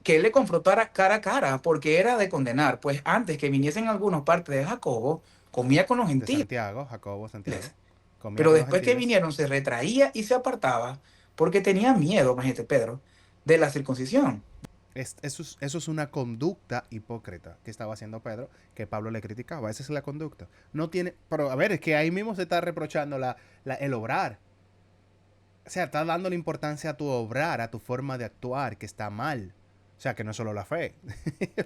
que él le confrontara cara a cara, porque era de condenar, pues antes que viniesen algunos partes de Jacobo, comía con los De gentiles. Santiago, Jacobo, Santiago. Comía Pero con los después que gentiles. vinieron, se retraía y se apartaba, porque tenía miedo, imagínate Pedro, de la circuncisión. Eso es una conducta hipócrita que estaba haciendo Pedro, que Pablo le criticaba. Esa es la conducta. No tiene. Pero a ver, es que ahí mismo se está reprochando el obrar. O sea, está dándole importancia a tu obrar, a tu forma de actuar, que está mal. O sea, que no es solo la fe.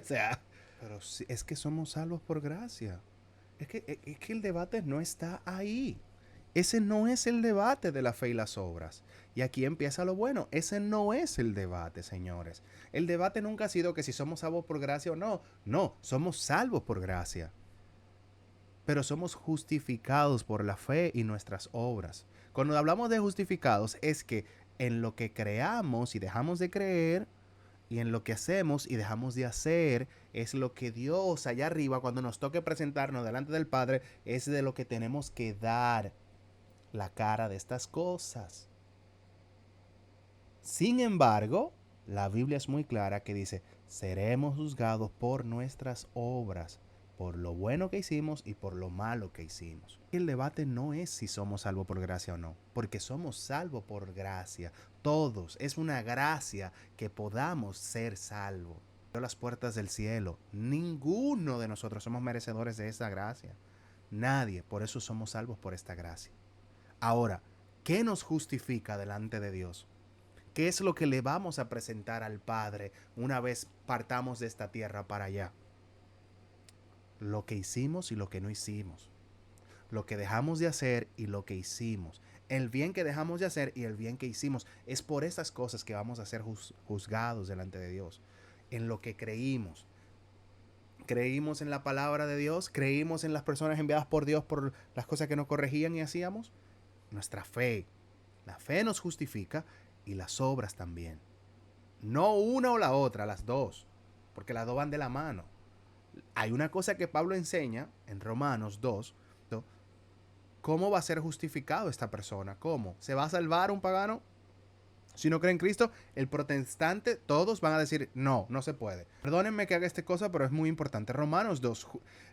O sea, pero sí, es que somos salvos por gracia. Es que el debate no está ahí. Ese no es el debate de la fe y las obras. Y aquí empieza lo bueno. Ese no es el debate, señores. El debate nunca ha sido que si somos salvos por gracia o no. No, somos salvos por gracia. Pero somos justificados por la fe y nuestras obras. Cuando hablamos de justificados es que en lo que creamos y dejamos de creer, y en lo que hacemos y dejamos de hacer, es lo que Dios allá arriba, cuando nos toque presentarnos delante del Padre, es de lo que tenemos que dar la cara de estas cosas. Sin embargo, la Biblia es muy clara que dice, seremos juzgados por nuestras obras, por lo bueno que hicimos y por lo malo que hicimos. El debate no es si somos salvos por gracia o no, porque somos salvos por gracia. Todos, es una gracia que podamos ser salvos. Las puertas del cielo, ninguno de nosotros somos merecedores de esa gracia. Nadie, por eso somos salvos por esta gracia. Ahora, ¿qué nos justifica delante de Dios? ¿Qué es lo que le vamos a presentar al Padre una vez partamos de esta tierra para allá? Lo que hicimos y lo que no hicimos. Lo que dejamos de hacer y lo que hicimos. el bien que dejamos de hacer y el bien que hicimos. Es por esas cosas que vamos a ser juzgados delante de Dios, en lo que creímos. Creímos en la palabra de Dios, creímos en las personas enviadas por Dios por las cosas que nos corregían y hacíamos. Nuestra fe, la fe nos justifica y las obras también. No una o la otra, las dos, porque las dos van de la mano. Hay una cosa que Pablo enseña en Romanos 2, ¿no? ¿Cómo va a ser justificado esta persona? ¿Cómo? ¿Se va a salvar un pagano? Si no cree en Cristo, el protestante, todos van a decir, no, no se puede. Perdónenme que haga esta cosa, pero es muy importante. Romanos 2,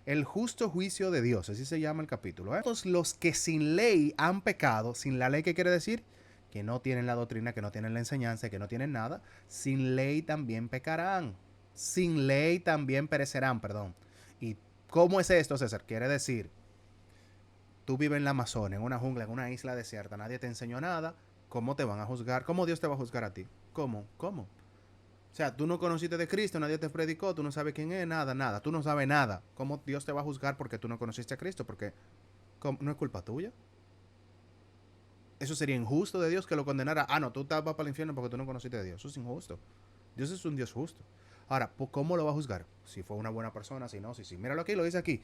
el justo juicio de Dios, así se llama el capítulo. Todos los que sin ley han pecado, sin la ley, ¿qué quiere decir? Que no tienen la doctrina, que no tienen la enseñanza, que no tienen nada, sin ley también pecarán. Sin ley también perecerán, perdón. ¿Y cómo es esto, César? Quiere decir, tú vives en la Amazonia, en una jungla, en una isla desierta, nadie te enseñó nada. ¿Cómo te van a juzgar? ¿Cómo Dios te va a juzgar a ti? ¿Cómo? ¿Cómo? O sea, tú no conociste de Cristo, nadie te predicó, tú no sabes quién es, nada. Tú no sabes nada. ¿Cómo Dios te va a juzgar porque tú no conociste a Cristo? Porque no es culpa tuya. Eso sería injusto de Dios que lo condenara. Ah, no, tú vas para el infierno porque tú no conociste a Dios. Eso es injusto. Dios es un Dios justo. Ahora, ¿cómo lo va a juzgar? Si fue una buena persona, si no, si. Míralo aquí, lo dice aquí.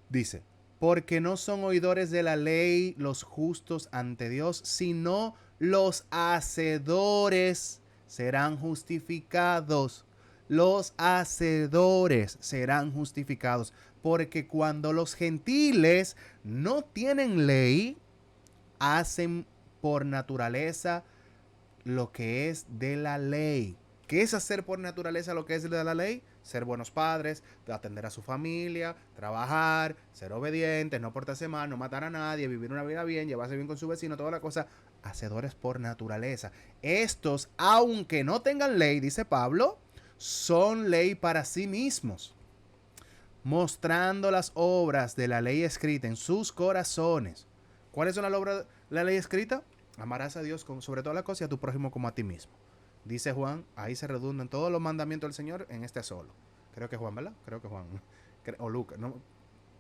Dice, porque no son oidores de la ley los justos ante Dios, sino los hacedores serán justificados. Los hacedores serán justificados. Porque cuando los gentiles no tienen ley, hacen por naturaleza lo que es de la ley. ¿Qué es hacer por naturaleza lo que es de la ley? Ser buenos padres, atender a su familia, trabajar, ser obedientes, no portarse mal, no matar a nadie, vivir una vida bien, llevarse bien con su vecino, toda la cosa. Hacedores por naturaleza. Estos, aunque no tengan ley, dice Pablo, son ley para sí mismos, mostrando las obras de la ley escrita en sus corazones. ¿Cuáles son las obras de la ley escrita? Amarás a Dios sobre todas las cosas y a tu prójimo como a ti mismo. Dice Juan, ahí se redundan todos los mandamientos del Señor en este solo. Creo que Juan, ¿verdad? Creo que Juan. O Lucas. No,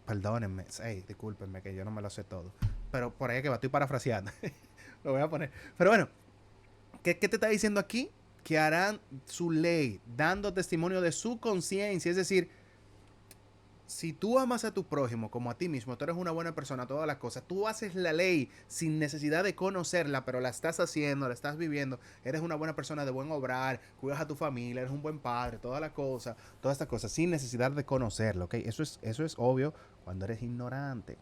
perdónenme, discúlpenme que yo no me lo sé todo. Pero por ahí que va, estoy parafraseando. Lo voy a poner. Pero bueno, ¿qué te está diciendo aquí? Que harán su ley, dando testimonio de su conciencia. Es decir, si tú amas a tu prójimo como a ti mismo, tú eres una buena persona, todas las cosas, tú haces la ley sin necesidad de conocerla, pero la estás haciendo, la estás viviendo, eres una buena persona de buen obrar, cuidas a tu familia, eres un buen padre, todas las cosas, todas estas cosas, sin necesidad de conocerlo, ¿ok? Eso es obvio cuando eres ignorante.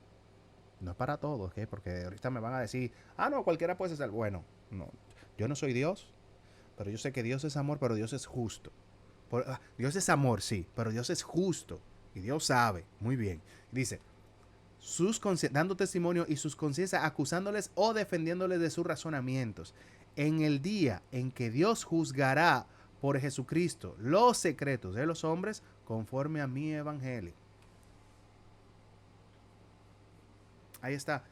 No es para todos, ¿ok? Porque ahorita me van a decir, no, cualquiera puede ser. Bueno, no, yo no soy Dios, pero yo sé que Dios es amor, pero Dios es justo. Dios es amor, sí, pero Dios es justo. Y Dios sabe, muy bien. Dice, dando testimonio y sus conciencias acusándoles o defendiéndoles de sus razonamientos. En el día en que Dios juzgará por Jesucristo los secretos de los hombres conforme a mi evangelio. Ahí está.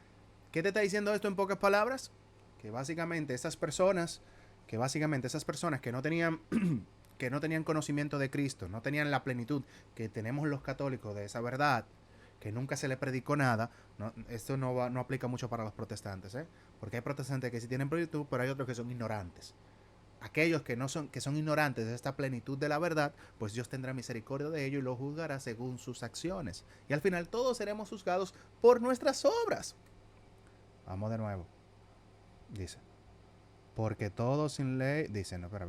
¿Qué te está diciendo esto en pocas palabras? Que básicamente esas personas que no tenían que no tenían conocimiento de Cristo, no tenían la plenitud que tenemos los católicos de esa verdad, que nunca se le predicó nada. Esto no aplica mucho para los protestantes, porque hay protestantes que sí tienen plenitud, pero hay otros que son ignorantes. Aquellos que son ignorantes de esta plenitud de la verdad, pues Dios tendrá misericordia de ellos y los juzgará según sus acciones. Y al final todos seremos juzgados por nuestras obras. Vamos de nuevo. Dice, porque todos sin ley, dice, no, espera.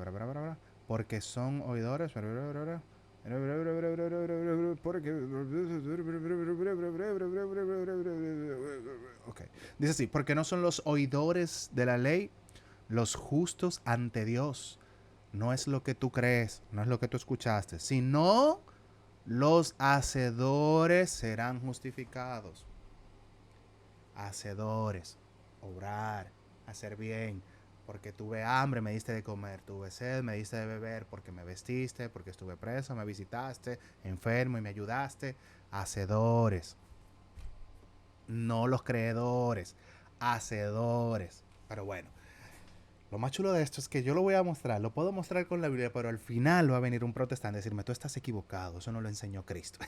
Porque son oidores. Okay. Dice así, porque no son los oidores de la ley los justos ante Dios. No es lo que tú crees, no es lo que tú escuchaste, sino los hacedores serán justificados. Hacedores, obrar, hacer bien. Porque tuve hambre, me diste de comer. Tuve sed, me diste de beber. Porque me vestiste, porque estuve preso, me visitaste, enfermo y me ayudaste. Hacedores. No los creedores. Hacedores. Pero bueno, lo más chulo de esto es que yo lo voy a mostrar. Lo puedo mostrar con la Biblia, pero al final va a venir un protestante a decirme, tú estás equivocado. Eso no lo enseñó Cristo.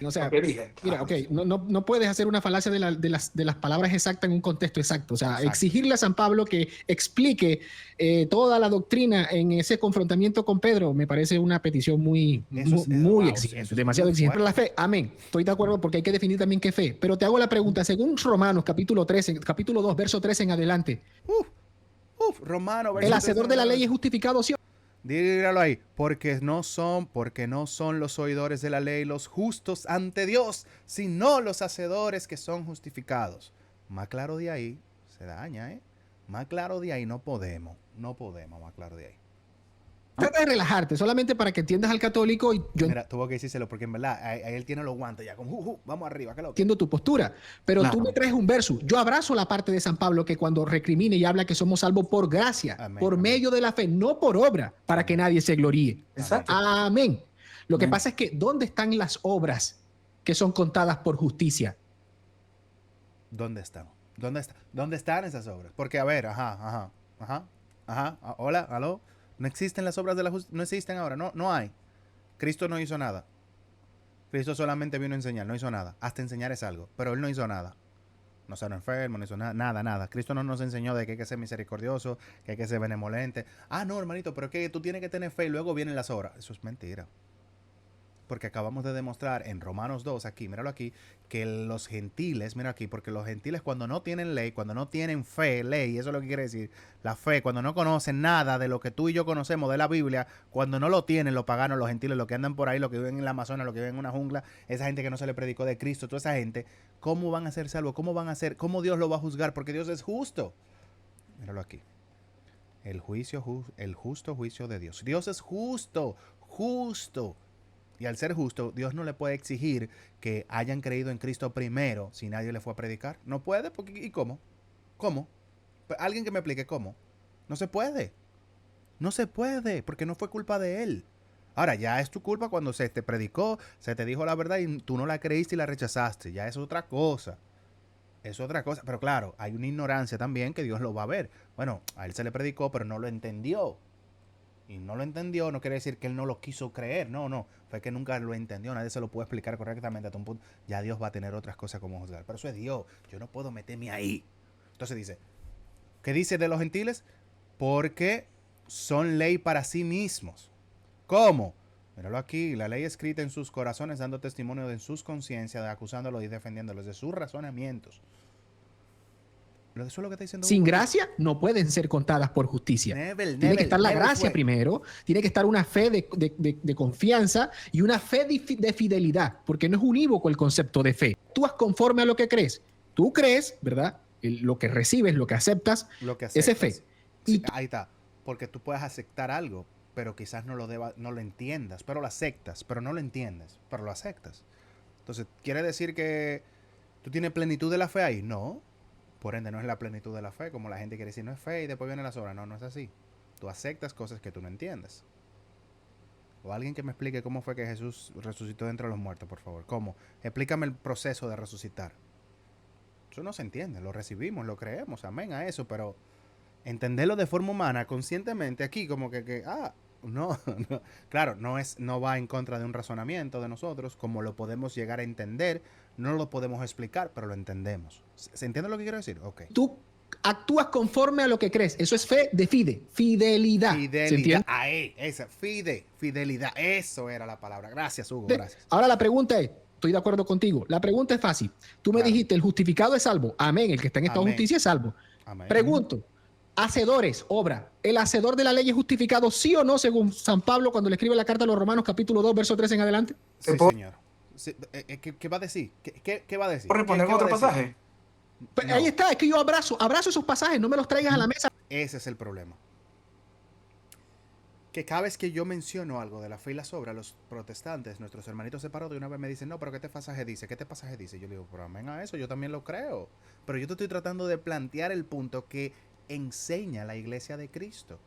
O sea, dije. mira, ok, no puedes hacer una falacia de las palabras exactas en un contexto exacto. O sea, Exacto. Exigirle a San Pablo que explique toda la doctrina en ese confrontamiento con Pedro me parece una petición muy exigente, demasiado exigente. Pero la fe, amén. Estoy de acuerdo porque hay que definir también qué fe. Pero te hago la pregunta, según Romanos capítulo 2, verso 13 en adelante, Romano, ¿el hacedor de la ley es justificado, sí? Dígalo ahí, porque no son los oidores de la ley los justos ante Dios, sino los hacedores que son justificados. Más claro de ahí, se daña, ¿eh? Más claro de ahí no podemos más claro de ahí. Trata de relajarte, solamente para que entiendas al católico. Y yo Mira, tuvo que decírselo porque en verdad ahí él tiene los guantes ya, como vamos arriba, que lo entiendo tu postura, pero Claro. tú me traes un verso. Yo abrazo la parte de San Pablo que cuando recrimina y habla que somos salvos por gracia, Amén, por amén. medio de la fe, no por obra, para que nadie se gloríe. Exacto. Amén. Lo que Amén. pasa es que ¿dónde están las obras que son contadas por justicia? ¿Dónde están? ¿Dónde están esas obras? Porque, a ver, hola, aló. No existen las obras de la justicia, no existen ahora, no hay. Cristo no hizo nada. Cristo solamente vino a enseñar, no hizo nada. Hasta enseñar es algo, pero él no hizo nada. No sanó enfermo, no hizo nada. Cristo no nos enseñó de que hay que ser misericordioso, que hay que ser benevolente. Ah, no, hermanito, pero que tú tienes que tener fe y luego vienen las obras. Eso es mentira. Porque acabamos de demostrar en Romanos 2, aquí, míralo aquí, que los gentiles, mira aquí, porque los gentiles cuando no tienen ley, cuando no tienen fe, ley, eso es lo que quiere decir, la fe, cuando no conocen nada de lo que tú y yo conocemos de la Biblia, cuando no lo tienen los paganos, los gentiles, los que andan por ahí, los que viven en la Amazonas, los que viven en una jungla, esa gente que no se le predicó de Cristo, toda esa gente, ¿cómo van a ser salvos? ¿Cómo Dios lo va a juzgar? Porque Dios es justo. Míralo aquí. El justo juicio de Dios. Dios es justo. Y al ser justo, Dios no le puede exigir que hayan creído en Cristo primero si nadie le fue a predicar. No puede, porque ¿y cómo? ¿Cómo? Alguien que me explique cómo. No se puede. No se puede, porque no fue culpa de él. Ahora, ya es tu culpa cuando se te predicó, se te dijo la verdad y tú no la creíste y la rechazaste. Ya es otra cosa. Es otra cosa. Pero claro, hay una ignorancia también que Dios lo va a ver. Bueno, a él se le predicó, pero no lo entendió. Y no lo entendió, no quiere decir que él no lo quiso creer. No. Fue que nunca lo entendió. Nadie se lo puede explicar correctamente hasta un punto. Ya Dios va a tener otras cosas como juzgar. Pero eso es Dios. Yo no puedo meterme ahí. Entonces dice, ¿qué dice de los gentiles? Porque son ley para sí mismos. ¿Cómo? Míralo aquí. La ley escrita en sus corazones, dando testimonio de sus conciencias, acusándolos y defendiéndolos de sus razonamientos. Eso es lo que está diciendo Sin Hugo. gracia no pueden ser contadas por justicia. Tiene que estar la never gracia fue. primero, tiene que estar una fe de confianza y una fe de fidelidad, porque no es unívoco el concepto de fe. Tú vas conforme a lo que crees. Tú crees, ¿verdad? Lo que recibes, lo que aceptas, esa es fe. Sí, ahí está. Porque tú puedes aceptar algo, pero quizás no lo entiendas, pero lo aceptas, pero no lo entiendes, pero lo aceptas. Entonces, ¿quiere decir que tú tienes plenitud de la fe ahí? No. Por ende, no es la plenitud de la fe, como la gente quiere decir, no es fe y después vienen las obras. No es así. Tú aceptas cosas que tú no entiendes. O alguien que me explique cómo fue que Jesús resucitó de entre los muertos, por favor. ¿Cómo? Explícame el proceso de resucitar. Eso no se entiende, lo recibimos, lo creemos, amén a eso, pero entenderlo de forma humana, conscientemente, aquí como no. Claro, no va en contra de un razonamiento de nosotros, como lo podemos llegar a entender, no lo podemos explicar, pero lo entendemos. ¿Se entiende lo que quiero decir? Ok. Tú actúas conforme a lo que crees. Eso es fe de fidelidad. ¿Se entiende? Ahí, esa, fidelidad, eso era la palabra. Gracias, Hugo, gracias. Ahora la pregunta es, estoy de acuerdo contigo, la pregunta es fácil. Tú me dijiste, el justificado es salvo. Amén, el que está en esta justicia es salvo. Amén. Pregunto, hacedores, obra. ¿El hacedor de la ley es justificado sí o no según San Pablo cuando le escribe la carta a los Romanos capítulo 2, verso 3 en adelante? Sí, señor. Sí, ¿qué va a decir? ¿Qué va a decir? ¿Por responder ¿Qué otro va a decir? pasaje? Pues No. ahí está, es que yo abrazo esos pasajes, no me los traigas a la mesa. Ese es el problema. Que cada vez que yo menciono algo de la fe y las obras, los protestantes, nuestros hermanitos separados, de una vez me dicen, no, pero ¿qué este pasaje dice? ¿Qué este pasaje dice? Yo le digo, pero amén a eso, yo también lo creo. Pero yo te estoy tratando de plantear el punto que enseña la iglesia de Cristo.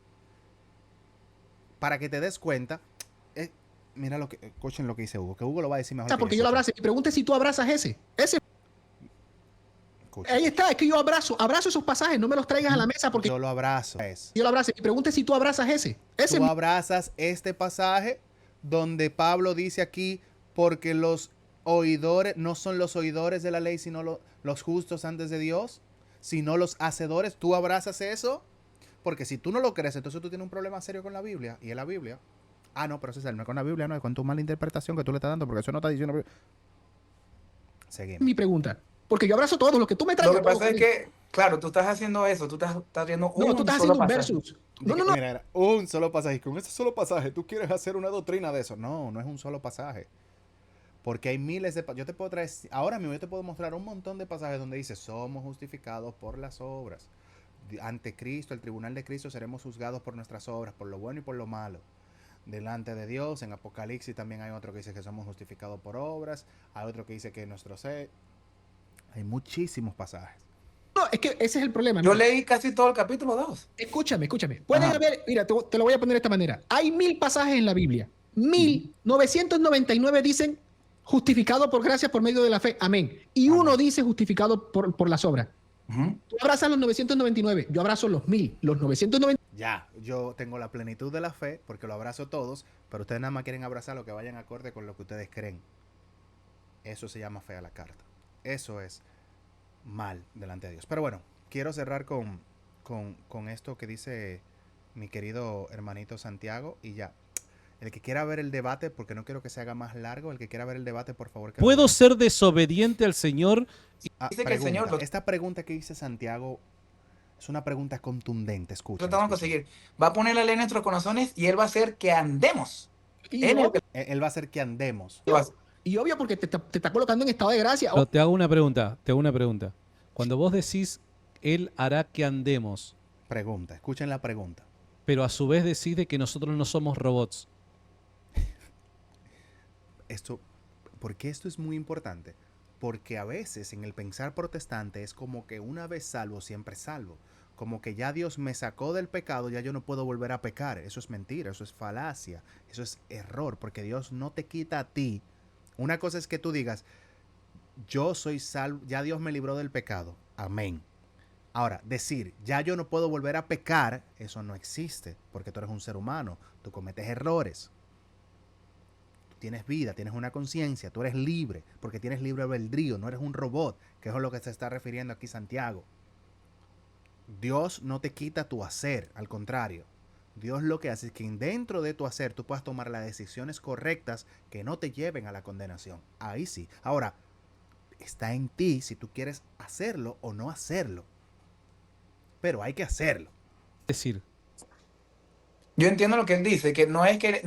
Para que te des cuenta, mira escuchen lo que dice Hugo, que Hugo lo va a decir mejor. O sea, porque yo lo abrazo. Mi pregunta es si tú abrazas ese. Escuchen. Ahí está, es que yo abrazo esos pasajes, no me los traigas a la mesa porque Yo lo abrazo. yo lo abrazo. Mi pregunta es si tú abrazas ese. Ese Tú abrazas este pasaje donde Pablo dice aquí, porque los oidores, no son los oidores de la ley, sino los justos antes de Dios, sino los hacedores. ¿Tú abrazas eso? Porque si tú no lo crees, entonces tú tienes un problema serio con la Biblia. Y es la Biblia. Ah, no, pero César, no es con la Biblia, no, es con tu mala interpretación que tú le estás dando, porque eso no está diciendo. Seguimos. Mi pregunta. Porque yo abrazo todo lo que tú me traes. Lo que pasa es que, claro, tú estás haciendo eso, tú estás viendo no, tú estás haciendo un versus. No. Mira, un solo pasaje. Con ese solo pasaje, tú quieres hacer una doctrina de eso. No, no es un solo pasaje. Porque hay miles de... Yo te puedo traer... Ahora mismo yo te puedo mostrar un montón de pasajes donde dice, somos justificados por las obras. Ante Cristo, el tribunal de Cristo, seremos juzgados por nuestras obras, por lo bueno y por lo malo. Delante de Dios, en Apocalipsis también hay otro que dice que somos justificados por obras. Hay otro que dice que nuestro ser... Hay muchísimos pasajes. No, es que ese es el problema. Yo leí casi todo el capítulo 2. Escúchame. Pueden haber, mira, te lo voy a poner de esta manera. Hay 1000 pasajes en la Biblia. 1999 dicen justificado por gracia por medio de la fe. Amén. Y uno dice justificado por las obras. Tú abrazas los 999, yo abrazo los 1000. Los 999. Ya, yo tengo la plenitud de la fe porque lo abrazo todos, pero ustedes nada más quieren abrazar lo que vayan acorde con lo que ustedes creen. Eso se llama fe a la carta. Eso es mal delante de Dios. Pero bueno, quiero cerrar con esto que dice mi querido hermanito Santiago y ya. El que quiera ver el debate, porque no quiero que se haga más largo, el que quiera ver el debate, por favor. ¿Puedo ser desobediente al Señor? Dice que el Señor Esta pregunta que dice Santiago es una pregunta contundente. Escucha. Tratamos de conseguir. Va a poner la ley en nuestros corazones y Él va a hacer que andemos. Él va a hacer que andemos. Y obvio porque te está colocando en estado de gracia. No, te hago una pregunta. Cuando vos decís, Él hará que andemos. Pregunta, escuchen la pregunta. Pero a su vez decís de que nosotros no somos robots. ¿Por qué esto es muy importante? Porque a veces en el pensar protestante es como que una vez salvo, siempre salvo. Como que ya Dios me sacó del pecado, ya yo no puedo volver a pecar. Eso es mentira, eso es falacia, eso es error, porque Dios no te quita a ti. Una cosa es que tú digas, yo soy salvo, ya Dios me libró del pecado. Amén. Ahora, decir, ya yo no puedo volver a pecar, eso no existe, porque tú eres un ser humano, tú cometes errores. Tienes vida, tienes una conciencia, tú eres libre, porque tienes libre albedrío, no eres un robot, que es a lo que se está refiriendo aquí Santiago. Dios no te quita tu hacer, al contrario. Dios lo que hace es que dentro de tu hacer tú puedas tomar las decisiones correctas que no te lleven a la condenación. Ahí sí. Ahora, está en ti si tú quieres hacerlo o no hacerlo. Pero hay que hacerlo. Es decir, yo entiendo lo que él dice, que no es que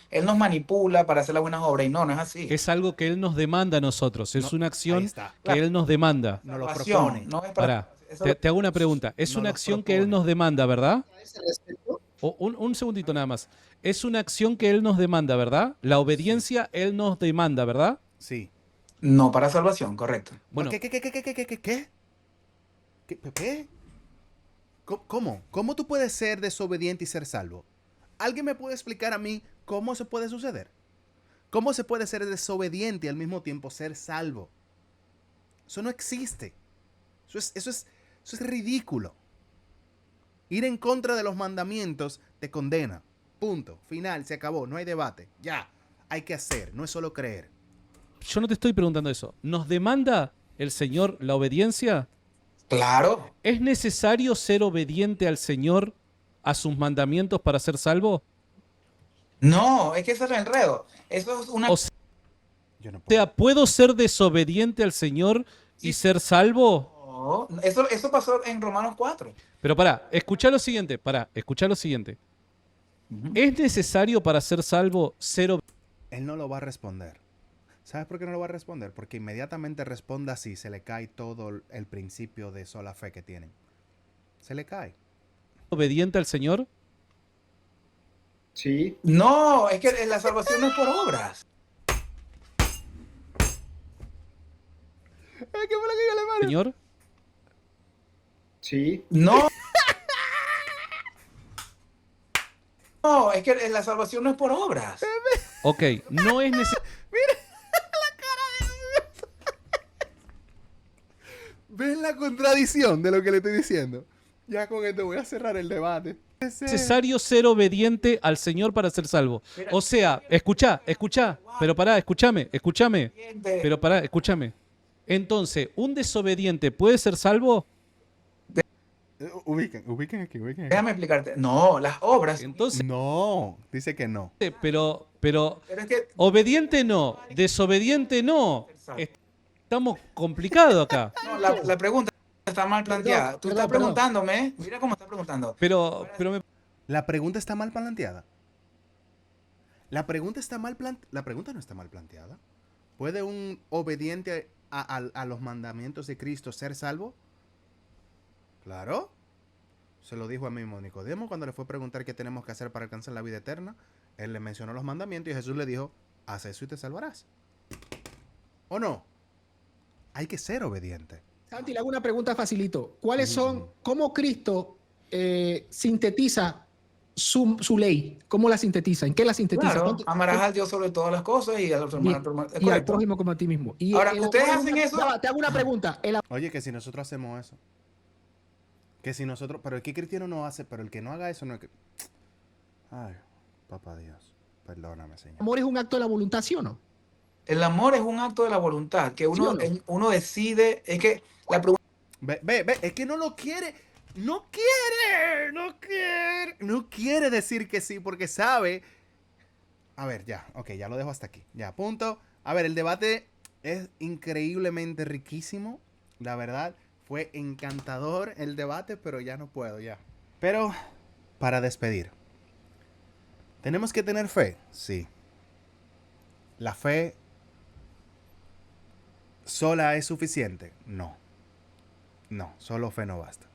él nos manipula para hacer las buenas obras, y no es así. es algo que Él nos demanda a nosotros. Es una acción que Claro. Él nos demanda. Nos lo propone. No es para... Te hago una pregunta. Es No una los acción que propone. Él nos demanda, ¿verdad? Un segundito nada más. Es una acción que Él nos demanda, ¿verdad? La obediencia Él nos demanda, ¿verdad? Sí. No para salvación, correcto. Bueno, ¿Qué? ¿Cómo? ¿Cómo tú puedes ser desobediente y ser salvo? ¿Alguien me puede explicar a mí cómo eso puede suceder? ¿Cómo se puede ser desobediente y al mismo tiempo ser salvo? Eso no existe. Eso es ridículo. Ir en contra de los mandamientos te condena. Punto. Final. Se acabó. No hay debate. Ya. Hay que hacer. No es solo creer. yo no te estoy preguntando eso. ¿Nos demanda el Señor la obediencia? Claro. ¿Es necesario ser obediente al Señor, a sus mandamientos para ser salvo? No, es que eso es el enredo. Eso es una... O Yo no puedo. sea, ¿puedo ser desobediente al Señor y ser salvo? No, eso pasó en Romanos 4. Pero escuchá lo siguiente. Ujú. ¿Es necesario para ser salvo ser obediente? Él no lo va a responder. ¿Sabes por qué no lo va a responder? Porque inmediatamente responda así, se le cae todo el principio de sola fe que tienen. Se le cae. Obediente al Señor? Sí. No, es que la salvación no es por obras. ¿Qué fue lo que yo le mando? ¿Señor? Sí. No. No, es que la salvación no es por obras. Ok, no es necesario. ¿Ven la contradicción de lo que le estoy diciendo? Ya con esto voy a cerrar el debate. necesario ser obediente al Señor para ser salvo. O sea, escuchá, pero pará, escúchame. Pero pará, escúchame. Entonces, ¿un desobediente puede ser salvo? Ubiquen aquí. Déjame explicarte. No, las obras. Entonces, No, dice que no. pero Pero es que obediente no, desobediente no. Estamos complicados acá. no, la pregunta está mal planteada. Tú estás preguntándome, mira cómo estás preguntando. Pero La pregunta está mal planteada. La pregunta no está mal planteada. ¿Puede un obediente a los mandamientos de Cristo ser salvo? Claro. Se lo dijo a mismo Nicodemo cuando le fue a preguntar qué tenemos que hacer para alcanzar la vida eterna. Él le mencionó los mandamientos y Jesús le dijo, haz eso y te salvarás. ¿O no? Hay que ser obediente. Santi, le hago una pregunta facilito. ¿Cómo Cristo sintetiza su ley? ¿Cómo la sintetiza? ¿En qué la sintetiza? Claro, amarás al Dios sobre todas las cosas y al hermano. Y al prójimo como a ti mismo. Y ahora, ¿ustedes hacen eso? Te hago una pregunta. Oye, que si nosotros hacemos eso. Pero el que cristiano no hace, pero el que no haga eso no es que... Ay, papá Dios, perdóname, Señor. ¿El amor es un acto de la voluntad, sí o no? El amor es un acto de la voluntad, que uno, ¿Sí o no? uno decide, es que la pregunta... Ve, es que no lo quiere. No quiere decir que sí, porque sabe... A ver, ya, ok, ya lo dejo hasta aquí. Ya, punto. A ver, el debate es increíblemente riquísimo, la verdad. Fue encantador el debate, pero ya no puedo, ya. Pero, para despedir. ¿Tenemos que tener fe? Sí. ¿La fe sola es suficiente? No. No, solo fe no basta.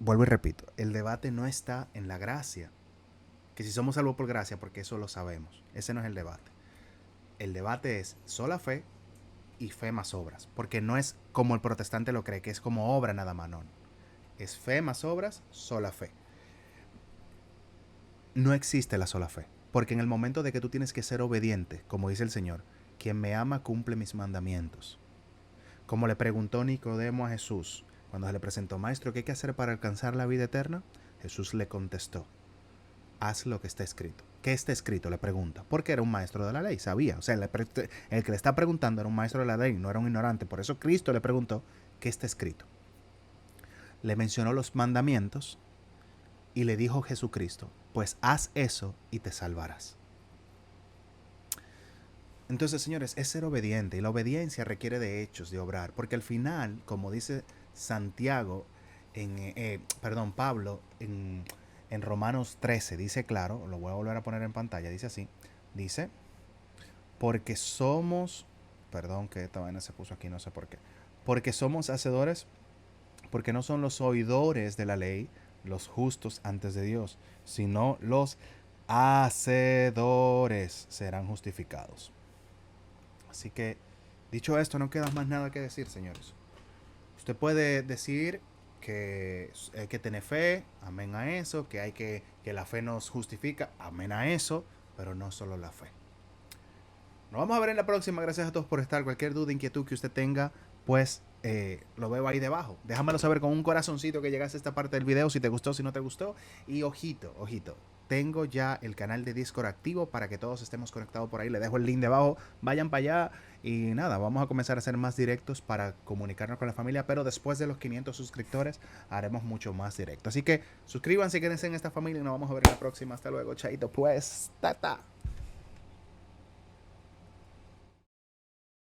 Vuelvo y repito, el debate no está en la gracia. Que si somos salvos por gracia, porque eso lo sabemos. Ese no es el debate. El debate es sola fe y fe más obras, porque no es como el protestante lo cree, que es como obra nada más, no. Es fe más obras, sola fe. No existe la sola fe, porque en el momento de que tú tienes que ser obediente, como dice el Señor, quien me ama cumple mis mandamientos. Como le preguntó Nicodemo a Jesús, cuando se le presentó, maestro, ¿qué hay que hacer para alcanzar la vida eterna? Jesús le contestó, haz lo que está escrito. ¿Qué está escrito? Le pregunta. Porque era un maestro de la ley, sabía. O sea, el que le está preguntando era un maestro de la ley, no era un ignorante. Por eso Cristo le preguntó, ¿qué está escrito? Le mencionó los mandamientos y le dijo Jesucristo, pues haz eso y te salvarás. Entonces, señores, es ser obediente, y la obediencia requiere de hechos, de obrar. Porque al final, como dice Pablo en Romanos 13 dice claro, lo voy a volver a poner en pantalla, dice así, dice, porque somos, perdón que esta vaina se puso aquí, no sé por qué, porque somos hacedores, porque no son los oidores de la ley los justos antes de Dios, sino los hacedores serán justificados. Así que, dicho esto, no queda más nada que decir, señores. Usted puede decir que hay que tener fe, amén a eso, que la fe nos justifica, amén a eso, pero no solo la fe. Nos vamos a ver en la próxima. Gracias a todos por estar. Cualquier duda, inquietud que usted tenga, pues lo veo ahí debajo. Déjamelo saber con un corazoncito que llegaste a esta parte del video, si te gustó, si no te gustó. Y ojito, tengo ya el canal de Discord activo para que todos estemos conectados por ahí. Le dejo el link debajo, vayan para allá. Y nada, vamos a comenzar a hacer más directos para comunicarnos con la familia, pero después de los 500 suscriptores haremos mucho más directo. Así que suscríbanse, quédense en esta familia y nos vamos a ver en la próxima. Hasta luego, chaito, pues, tata.